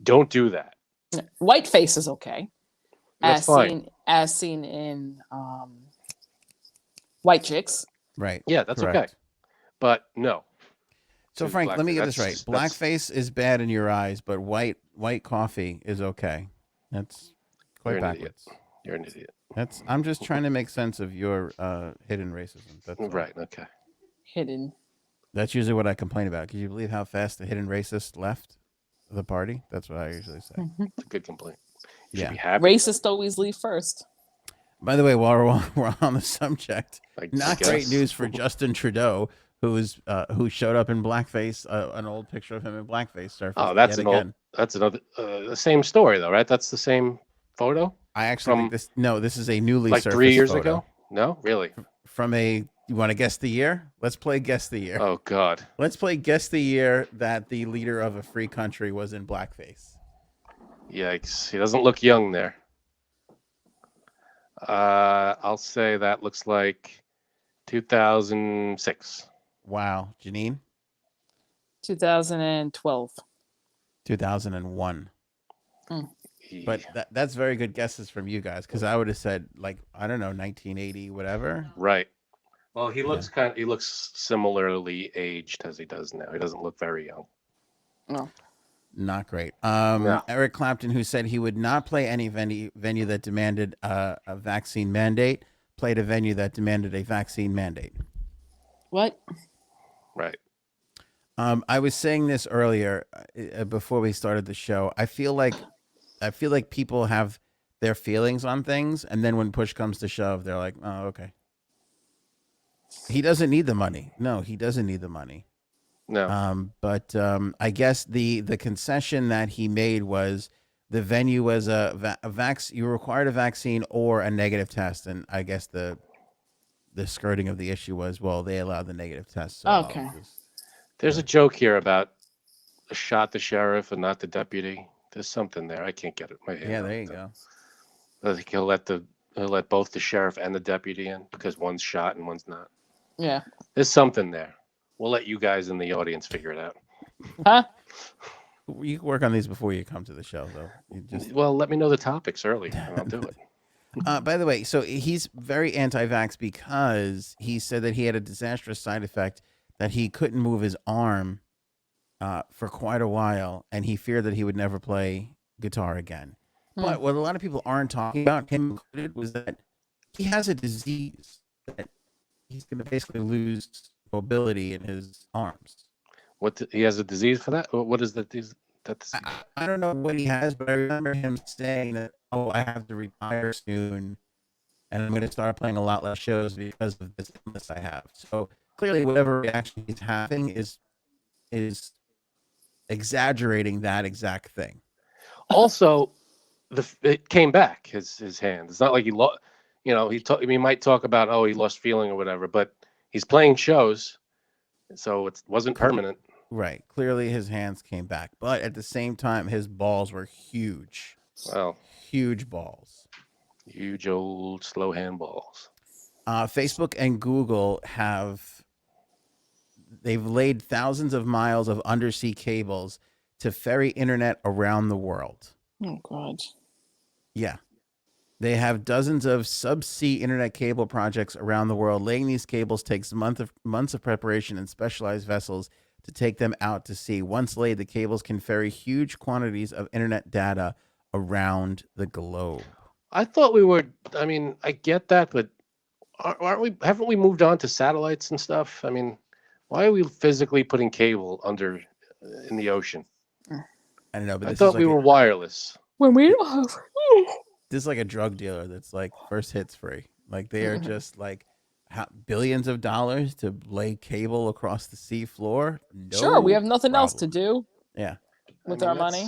Don't do that. Whiteface is okay. That's fine. As seen in White Chicks. Right. Yeah, that's correct. okay. But no. So Frank, let me get this right. Blackface is bad in your eyes, but white coffee is okay. That's quite backwards. You're an idiot. I'm just trying to make sense of your hidden racism. That's right. Okay. Hidden. That's usually what I complain about. Can you believe how fast the hidden racist left the party? That's what I usually say. It's a good complaint. You should Yeah. be happy. Racist always leave first. By the way, while we're on the subject, not great news for Justin Trudeau, who showed up in blackface. An old picture of him in blackface surfaced. Oh, that's another the same story though, right? That's the same photo. I actually think this is a newly like surfaced 3 years photo. ago. No, really. From you want to guess the year? Let's play guess the year. Oh God. Let's play guess the year that the leader of a free country was in blackface. Yikes! He doesn't look young there. I'll say that looks like 2006. Wow, Janine. 2012. 2001. But that's very good guesses from you guys, because I would have said, like, I don't know, 1980, whatever. Right. Well, he looks Yeah. he looks similarly aged as he does now. He doesn't look very young. No. Not great. No. Eric Clapton, who said he would not play any venue that demanded a vaccine mandate, played a venue that demanded a vaccine mandate. What? Right. I was saying this earlier before we started the show. I feel like people have their feelings on things, and then when push comes to shove, they're like, "Oh, okay." He doesn't need the money. No, he doesn't need the money. No. But I guess the concession that he made was the venue was you required a vaccine or a negative test, and I guess the skirting of the issue was, well, they allowed the negative test. So Okay. There's a joke here about shot the sheriff and not the deputy. There's something there. I can't get it. My head yeah, around there you it. go. I think he'll let both the sheriff and the deputy in because one's shot and one's not. Yeah. There's something there. We'll let you guys in the audience figure it out. Huh? You can work on these before you come to the show, though. You just Well, let me know the topics early, and I'll do it. by the way, so he's very anti-vax because he said that he had a disastrous side effect that he couldn't move his arm for quite a while, and he feared that he would never play guitar again. But what a lot of people aren't talking about, him included, was that he has a disease that he's going to basically lose mobility in his arms. He has a disease for that? What is that? I don't know what he has, but I remember him saying that, "Oh, I have to retire soon, and I'm going to start playing a lot less shows because of this illness I have." So clearly, whatever reaction he's having is exaggerating that exact thing. Also, it came back his hand. It's not like he lost. You know, he might talk about, oh, he lost feeling or whatever, but he's playing shows, so it wasn't permanent. Right. Clearly, his hands came back, but at the same time, his balls were huge. Well, huge balls. Huge old slow hand balls. Facebook and Google they've laid thousands of miles of undersea cables to ferry internet around the world. Oh, God. Yeah. They have dozens of subsea internet cable projects around the world. Laying these cables takes months of preparation and specialized vessels to take them out to sea. Once laid, the cables can ferry huge quantities of internet data around the globe. I thought I mean, I get that, but haven't we moved on to satellites and stuff? I mean, why are we physically putting cable under in the ocean? I don't know, but I thought we were wireless. When we don't have... This is like a drug dealer that's like first hits free. Like they are just like billions of dollars to lay cable across the sea floor. No Sure, we have nothing else to problem. do Yeah. with our money.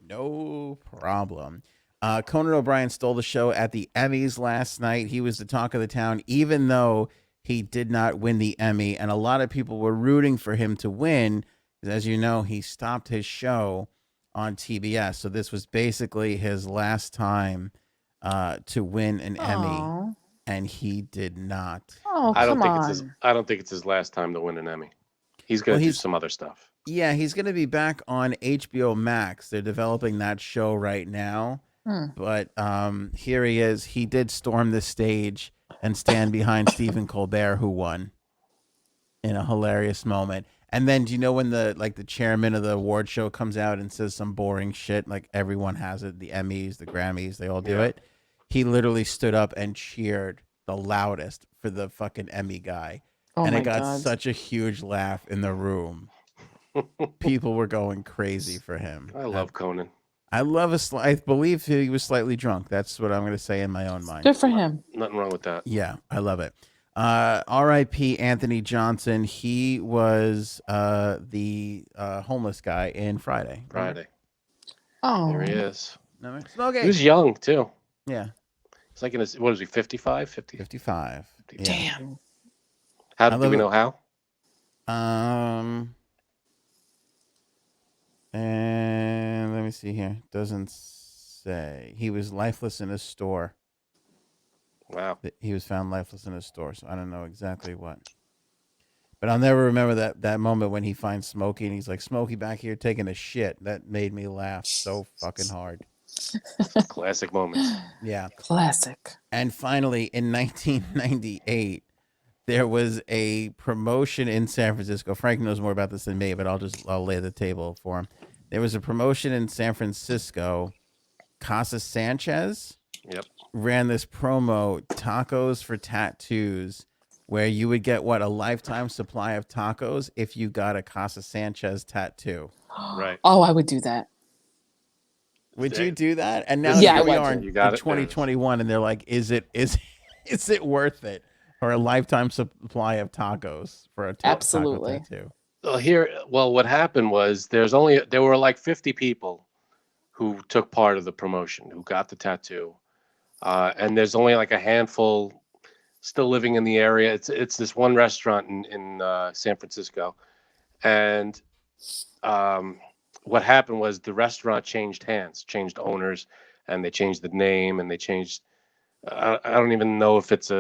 No problem. Conan O'Brien stole the show at the Emmys last night. He was the talk of the town, even though he did not win the Emmy. And a lot of people were rooting for him to win. Because as you know, he stopped his show on TBS. So this was basically his last time to win an Emmy. And he did not. Oh, I don't think it's his last time to win an Emmy. He's going to do some other stuff. Yeah, he's going to be back on HBO Max. They're developing that show right now. But here he is. He did storm the stage and stand behind Stephen Colbert, who won in a hilarious moment. And then, do you know when the chairman of the award show comes out and says some boring shit, like everyone has it, the Emmys, the Grammys, they all do it? He literally stood up and cheered the loudest for the fucking Emmy guy. And it got such a huge laugh in the room. People were going crazy for him. I love Conan. I believe he was slightly drunk. That's what I'm going to say in my own mind. Good for him. Nothing wrong with that. Yeah, I love it. R.I.P. Anthony Johnson. He was the homeless guy in Friday. Oh, there he is. Okay. He was young too. Yeah. It's like what is he, 55? 50? 55. Damn. How do we know how? And let me see here. Doesn't say. He was lifeless in his store. Wow. He was found lifeless in his store, so I don't know exactly what. But I'll never remember that moment when he finds Smokey and he's like, Smokey back here taking a shit. That made me laugh so fucking hard. Classic moments. Yeah. Classic. And finally, in 1998, there was a promotion in San Francisco. Frank knows more about this than me, but I'll lay the table for him. There was a promotion in San Francisco. Casa Sanchez ran this promo, tacos for tattoos, where you would get a lifetime supply of tacos if you got a Casa Sanchez tattoo. Right. Oh, I would do that. Would you do that? And now Yeah, here I we would. are in 2021, and they're like, is it worth it for a lifetime supply of tacos for a taco tattoo? Well, what happened was there were like 50 people who took part of the promotion, who got the tattoo. And there's only like a handful still living in the area. It's this one restaurant in San Francisco. And what happened was the restaurant changed hands, changed owners, and they changed the name, and they changed. I don't even know if it's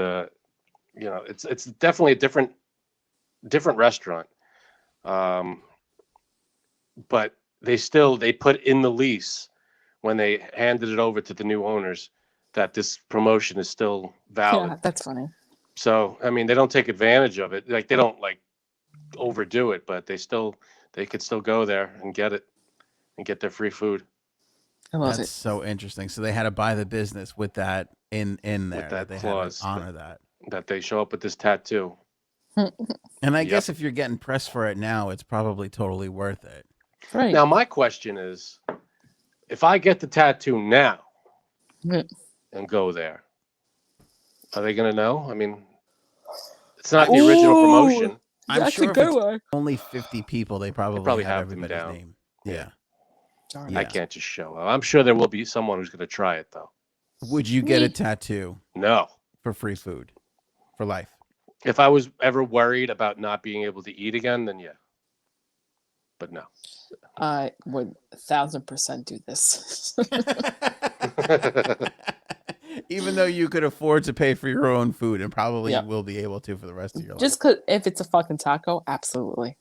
it's definitely a different restaurant. But they put in the lease when they handed it over to the new owners that this promotion is still valid. Yeah, that's funny. So, I mean, they don't take advantage of it. Like, they don't overdo it, but they could still go there and get it and get their free food. I love That's it. so interesting. So they had to buy the business with that in there. With that they clause, had to honor that they show up with this tattoo. And I guess if you're getting pressed for it now, it's probably totally worth it. Right. Now, my question is, if I get the tattoo now and go there, are they going to know? I mean, it's not the original promotion. I'm sure if it's only 50 people, they probably have everybody's them down. name. Yeah. I can't just show up. I'm sure there will be someone who's going to try it, though. Would you get a tattoo? No. For free food? For life? If I was ever worried about not being able to eat again, then yeah. But no. I would 1,000% do this. Even though you could afford to pay for your own food and probably will be able to for the rest of your life. Just because if it's a fucking taco, absolutely.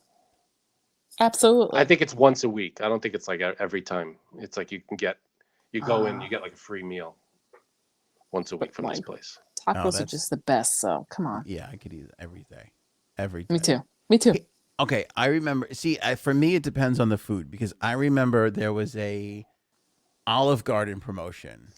Absolutely. I think it's once a week. I don't think it's like every time. It's like you go in, you get like a free meal once a week from this place. Tacos are just the best, so come on. Yeah, I could eat it every day. Every day. Me too. Okay, I remember. See, for me, it depends on the food because I remember there was a Olive Garden promotion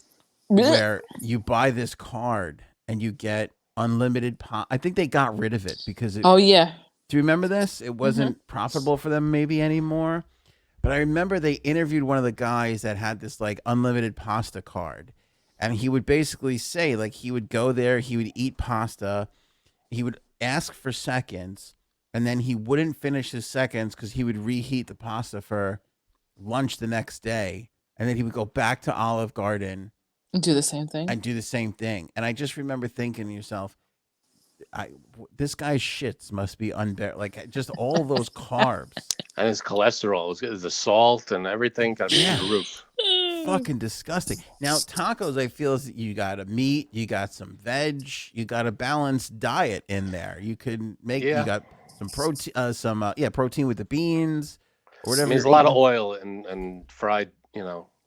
where you buy this card and you get unlimited I think they got rid of it because oh yeah. Do you remember this? It wasn't profitable for them maybe anymore. But I remember they interviewed one of the guys that had this like unlimited pasta card. And he would basically say like he would go there, he would eat pasta, he would ask for seconds, and then he wouldn't finish his seconds because he would reheat the pasta for lunch the next day. And then he would go back to Olive Garden and do the same thing. And I just remember thinking to yourself, this guy's shits must be unbearable. Like just all those carbs and his cholesterol, the salt and everything got through the roof. Fucking disgusting. Now tacos, I feel is you got a meat, you got some veg, you got a balanced diet in there. You could make you got some protein, protein with the beans or whatever. I mean, there's a lot of oil and fried,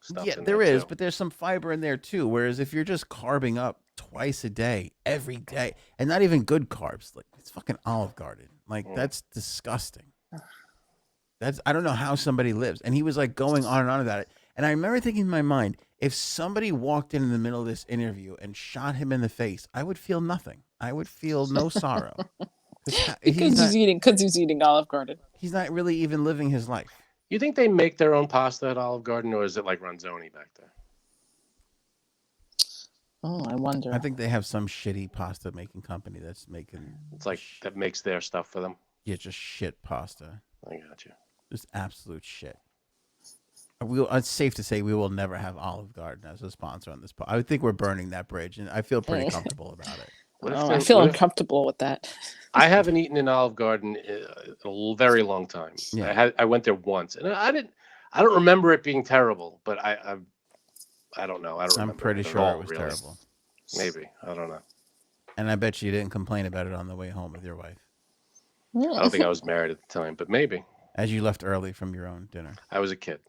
stuff. Yeah, there is, but there's some fiber in there too. Whereas if you're just carbing up twice a day, every day, and not even good carbs, like it's fucking Olive Garden. Like that's disgusting. I don't know how somebody lives. And he was like going on and on about it. And I remember thinking in my mind, if somebody walked in the middle of this interview and shot him in the face, I would feel nothing. I would feel no sorrow. Because he's eating Olive Garden. He's not really even living his life. You think they make their own pasta at Olive Garden, or is it like Ronzoni back there? Oh, I wonder. I think they have some shitty pasta making company that's making. It's like that makes their stuff for them. Yeah, just shit pasta. I got you. Just absolute shit. It's safe to say we will never have Olive Garden as a sponsor on this podcast. I think we're burning that bridge, and I feel pretty comfortable about it. I feel uncomfortable with that. I haven't eaten in Olive Garden in a very long time. Yeah. I went there once, and I don't remember it being terrible, but I don't know. I'm pretty sure it was terrible. Maybe. I don't know. And I bet you didn't complain about it on the way home with your wife. I don't think I was married at the time, but maybe. As you left early from your own dinner. I was a kid.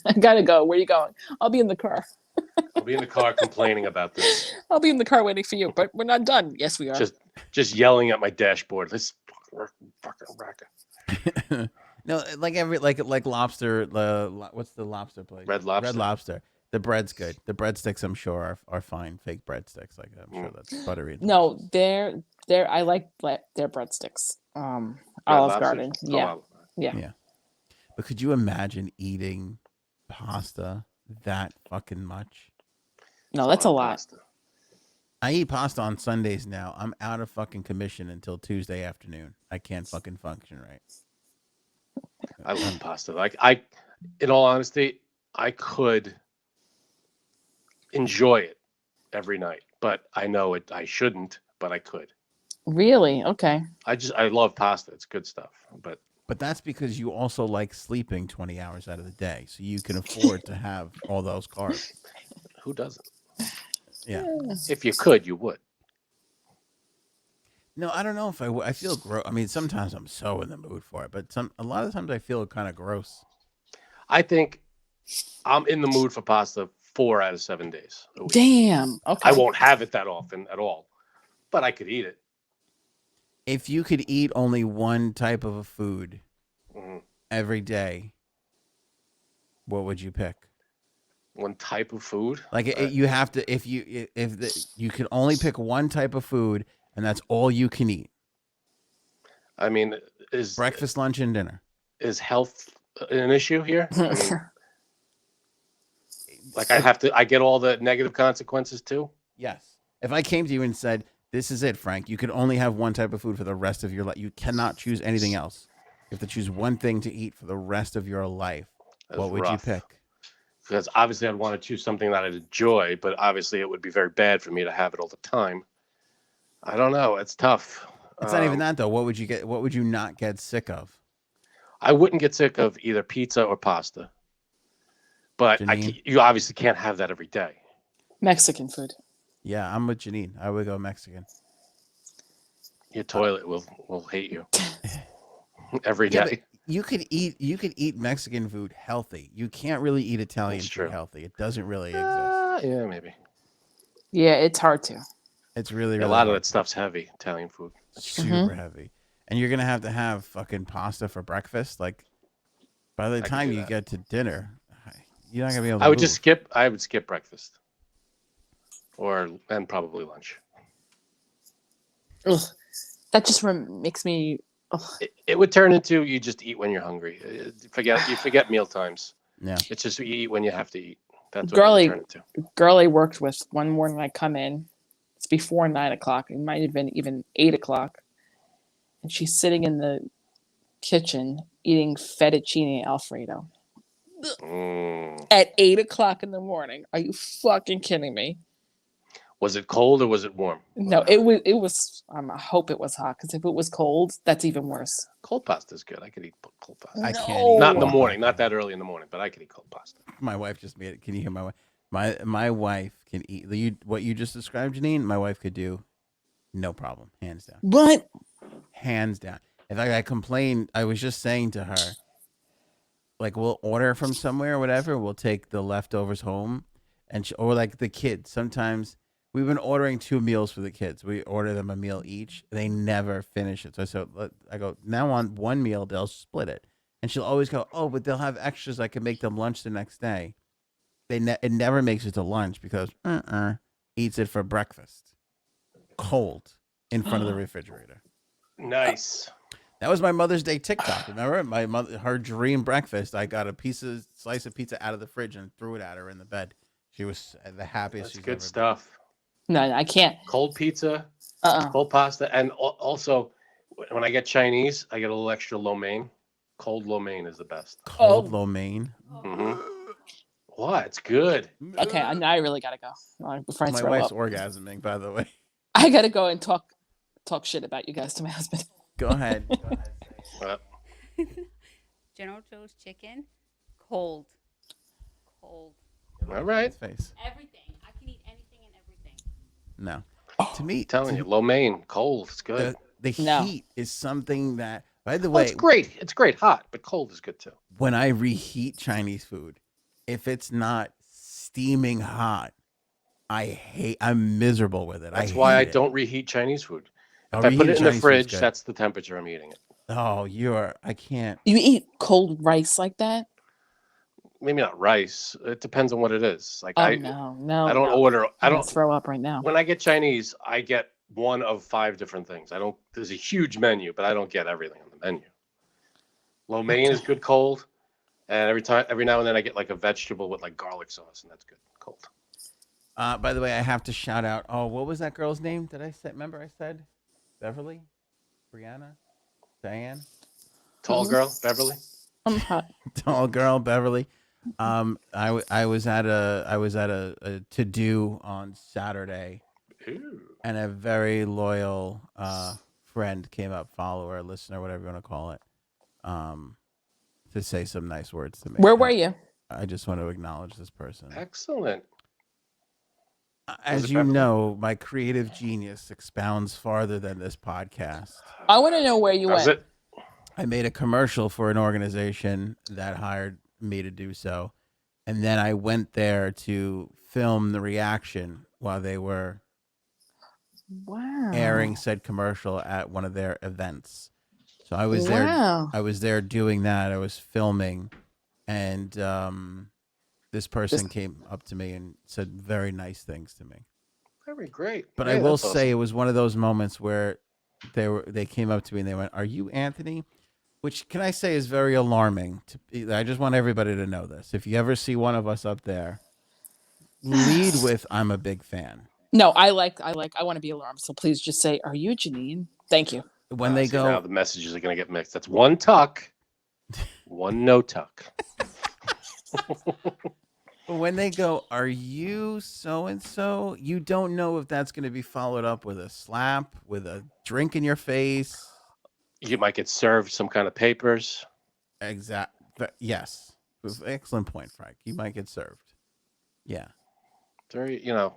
I gotta go. Where are you going? I'll be in the car. I'll be in the car complaining about this. I'll be in the car waiting for you, but we're not done. Yes, we are. Just yelling at my dashboard. This fucking racket. No, like lobster. What's the lobster place? Red Lobster. Red Lobster. The bread's good. The breadsticks, I'm sure, are fine. Fake breadsticks, like I'm sure that's buttery. No, they're I like their breadsticks. Olive Lobster? Garden. Oh, Yeah. Olive. Yeah. But could you imagine eating pasta that fucking much? No, that's a lot. Pasta. I eat pasta on Sundays now. I'm out of fucking commission until Tuesday afternoon. I can't fucking function right. I love pasta. Like in all honesty, I could enjoy it every night, but I know it. I shouldn't, but I could. Really? Okay. I love pasta. It's good stuff, but that's because you also like sleeping 20 hours out of the day, so you can afford to have all those carbs. who doesn't? Yeah. If you could, you would. No, I don't know if I would. I feel gross. I mean, sometimes I'm so in the mood for it, but a lot of times I feel kind of gross. I think I'm in the mood for pasta 4 out of 7 days a week. Damn. Okay. I won't have it that often at all, but I could eat it. If you could eat only one type of a food every day, what would you pick? One type of food? Like you have to, if you could only pick one type of food and that's all you can eat. I mean, is breakfast, lunch, and dinner. Is health an issue here? I mean, like I get all the negative consequences too? Yes. If I came to you and said, this is it, Frank, you could only have one type of food for the rest of your life. You cannot choose anything else. You have to choose one thing to eat for the rest of your life. What would you pick? Because obviously I'd want to choose something that I'd enjoy, but obviously it would be very bad for me to have it all the time. I don't know. It's tough. It's not even that though. What would you get? What would you not get sick of? I wouldn't get sick of either pizza or pasta. But you obviously can't have that every day. Mexican food. Yeah, I'm with Janine. I would go Mexican. Your toilet will hate you every day. You could eat Mexican food healthy. You can't really eat Italian food healthy. It doesn't really exist. Yeah, maybe. Yeah, it's hard to. It's really a lot of that stuff's heavy. Italian food. Super heavy. And you're gonna have fucking pasta for breakfast. Like by the time you get to dinner, you're not gonna be able to I would skip breakfast. And probably lunch. Ugh. That just makes me. It would turn into you just eat when you're hungry. You forget meal times. Yeah. It's just you eat when you have to eat. That's what Girlie, it would turn into. Girl I worked with one morning, I come in. It's before 9 o'clock. It might have been even 8 o'clock, and she's sitting in the kitchen eating fettuccine Alfredo at 8 o'clock in the morning. Are you fucking kidding me? Was it cold or was it warm? No, it was. I hope it was hot, because if it was cold, that's even worse. Cold pasta is good. I could eat cold pasta. I can't eat not in the morning, not that early in the morning, but I could eat cold pasta. My wife just made it. Can you hear my wife? My wife can eat what you just described, Janine. My wife could do, no problem, hands down. What? Hands down. In fact, I complained. I was just saying to her, like, we'll order from somewhere or whatever. We'll take the leftovers home, or like the kids. Sometimes we've been ordering 2 meals for the kids. We order them a meal each. They never finish it. So I go, now on one meal, they'll split it. And she'll always go, oh, but they'll have extras. I can make them lunch the next day. It never makes it to lunch because eats it for breakfast, cold, in front of the refrigerator. Nice. That was my Mother's Day TikTok. Remember her dream breakfast? I got a slice of pizza out of the fridge and threw it at her in the bed. She was the happiest. That's good stuff. No, I can't. Cold pizza, cold pasta, and also when I get Chinese, I get a little extra lo mein. Cold lo mein is the best. Cold lo mein. Mm-hmm. What? It's good. Okay, I really gotta go. My wife's orgasming, by the way. I gotta go and talk shit about you guys to my husband. Go ahead. General Tso's chicken, cold. All right. Face. Everything. I can eat anything and everything. No. To me, I'm telling you, lo mein, cold. It's good. the No. heat is something that, by the Well, way, it's great. It's great hot, but cold is good too. when I reheat Chinese food, if it's not steaming hot, I'm miserable with it. That's I why I hate it. don't reheat Chinese food. Oh, If I put reheated it in the Chinese food's fridge, good. that's the temperature I'm eating it. Oh, I can't. You eat cold rice like that? Maybe not rice. It depends on what it is. Like Oh I no. I don't No. order. I I'm gonna don't. throw up right now. When I get Chinese, I get one of 5 different things. I don't. There's a huge menu, but I don't get everything on the menu. Lo mein is good cold, and every now and then I get like a vegetable with like garlic sauce, and that's good cold. By the way, I have to shout out. Oh, what was that girl's name? Did I say? Remember, I said Beverly, Brianna, Diane, Tall girl, Beverly. I'm hot. tall girl Beverly. I was at a to do on Saturday, Ooh. and a very loyal friend came up, follower, listener, whatever you want to call it, to say some nice words to me. Where were you? I just want to acknowledge this person. Excellent. As it you Beverly? know, my creative genius expounds farther than this podcast. I want to know where you Does went. it? I made a commercial for an organization that hired me to do so. And then I went there to film the reaction while they were Wow. airing said commercial at one of their events. So I was there. Wow. I was there doing that. I was filming, and this person came up to me and said very nice things to me. Very great. But Hey, I will that's say awesome. it was one of those moments where they came up to me and they went, "Are you Anthony?" Which can I say is very alarming. I just want everybody to know this. If you ever see one of us up there, lead with "I'm a big fan." No, I want to be alarmed. So please just say, "Are you Janine?" Thank you. When they See, now go, the messages are going to get mixed. That's one tuck, one no tuck. when they go, "Are you so and so?" You don't know if that's going to be followed up with a slap, with a drink in your face. You might get served some kind of papers. Exact. Yes. Excellent point, Frank. You might get served. Yeah. Very, yeah,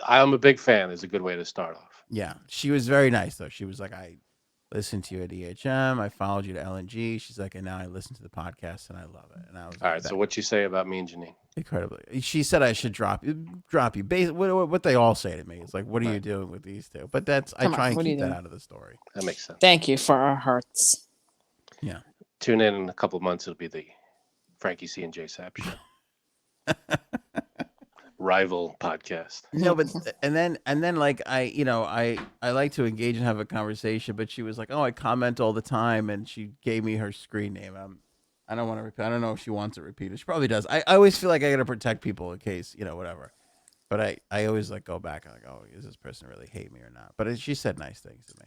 I'm a big fan is a good way to start off. Yeah. She was very nice, though. She was like, I listened to you at EHM. I followed you to LNG. She's like, and now I listen to the podcast and I love it. And I was All right, so what'd you say about me and Janine? incredibly. She said I should drop you. What they all say to me is like, what are you doing with these two? But I Come try on, and what are you keep that doing? out of the story. That makes sense. Thank you for our hearts. Yeah. Tune in a couple of months. It'll be the Frankie C and J Sap show. Rival podcast. No, but and then like I like to engage and have a conversation, but she was like, "Oh, I comment all the time," and she gave me her screen name. I don't want to repeat. I don't know if she wants it repeated. She probably does. I always feel like I got to protect people in case whatever. But I always like go back and like, oh, does this person really hate me or not? But she said nice things to me.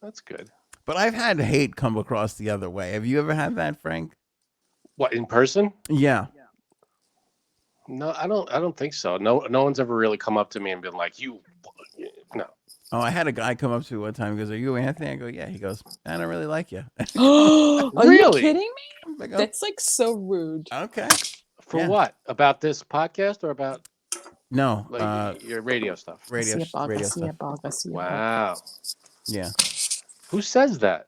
That's good. But I've had hate come across the other way. Have you ever had that, Frank? What, in person? Yeah. No, I don't think so. No one's ever really come up to me and been like, "You." No. Oh, I had a guy come up to me one time and goes, "Are you Anthony?" I go, "Yeah." He goes, "I don't really like you." Are you Really? kidding me? I'm like, "Oh, That's like so rude. okay." For Yeah. what? About this podcast or about No, like your radio stuff? I see radio a bug. I see a stuff. bug. I see a bug. Wow. Yeah. Who says that?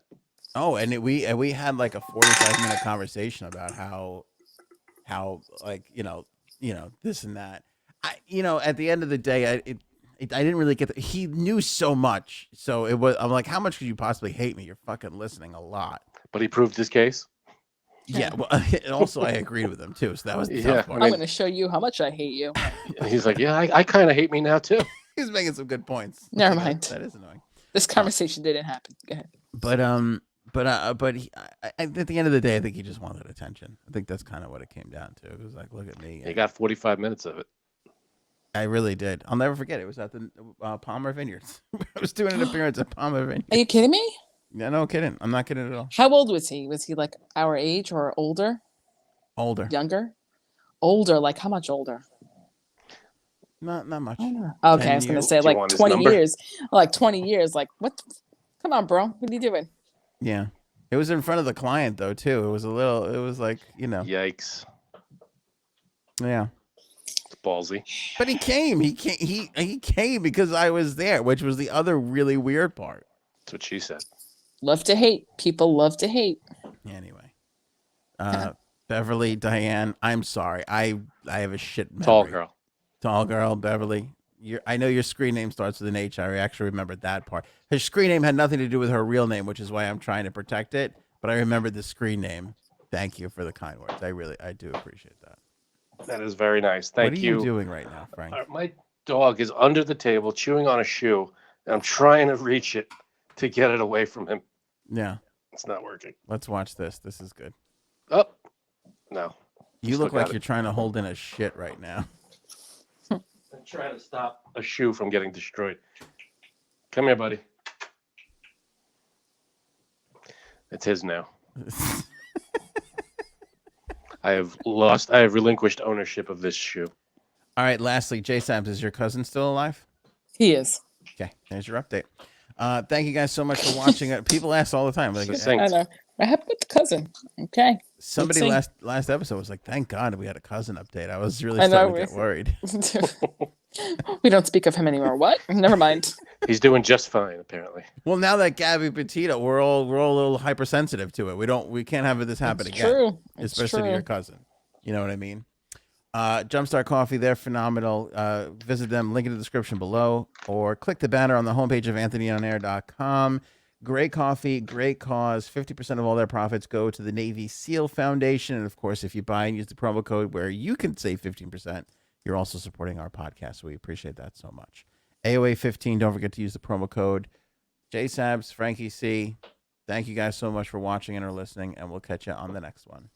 Oh, and we had like a 45-minute conversation about how like this and that. At the end of the day, I didn't really get he knew so much, so I'm like, how much could you possibly hate me? You're fucking listening a lot. But he proved his case. Yeah. Well, and also I agreed with him too, so that was the Yeah, tough part. I I'm mean- going to show you how much I hate you. And he's like, "Yeah, I kind of hate me now too." He's making some good points. Never Like, mind. That is annoying. This conversation didn't happen. Go ahead. But at the end of the day, I think he just wanted attention. I think that's kind of what it came down to. It was like, look at me. You got 45 minutes of it. I really did. I'll never forget. It was at the Palmer Vineyards. I was doing an appearance at Palmer Vineyards. Are you kidding me? Yeah, no kidding. I'm not kidding at all. How old was he? Was he like our age or older? Older. Younger? Older. Like how much older? Not much. I don't know. Okay, 10 I was going to years. say Do you like want his 20 number? years. Like 20 years. Like what? Come on, bro. What are you doing? Yeah. It was in front of the client though too. It was like, Yikes. yeah. It's ballsy. But he came. He came because I was there, which was the other really weird part. That's what she said. Love to hate. People love to hate. Anyway, Beverly, Diane, I'm sorry. I have a shit memory. Tall girl. Beverly. I know your screen name starts with an H. I actually remembered that part. Her screen name had nothing to do with her real name, which is why I'm trying to protect it. But I remembered the screen name. Thank you for the kind words. I do appreciate that. That is very nice. Thank you. What are you doing right now, Frank? My dog is under the table chewing on a shoe, and I'm trying to reach it to get it away from him. Yeah. It's not working. Let's watch this. This is good. Oh, no. You look like you're trying to hold in a shit right now. I'm trying to stop a shoe from getting destroyed. Come here, buddy. It's his now. I have relinquished ownership of this shoe. All right. Lastly, Jay Sams, is your cousin still alive? He is. Okay. There's your update. Thank you guys so much for watching. People ask all the time. Like, I know. What happened with the cousin? Okay. Somebody last episode was like, "Thank God we had a cousin update." I was really starting to get worried. We don't speak of him anymore. What? Never mind. He's doing just fine, apparently. Well, now that Gabby Petito, we're all a little hypersensitive to it. We can't have this happen again. True. Especially to your cousin. You know what I mean? Jumpstart Coffee, they're phenomenal. Visit them, link in the description below, or click the banner on the homepage of anthonyonair.com. Great coffee, great cause. 50% of all their profits go to the Navy SEAL Foundation. And of course, if you buy and use the promo code where you can save 15%, you're also supporting our podcast. So we appreciate that so much. AOA 15, don't forget to use the promo code. JSabs, Frankie C, thank you guys so much for watching and or listening, and we'll catch you on the next one.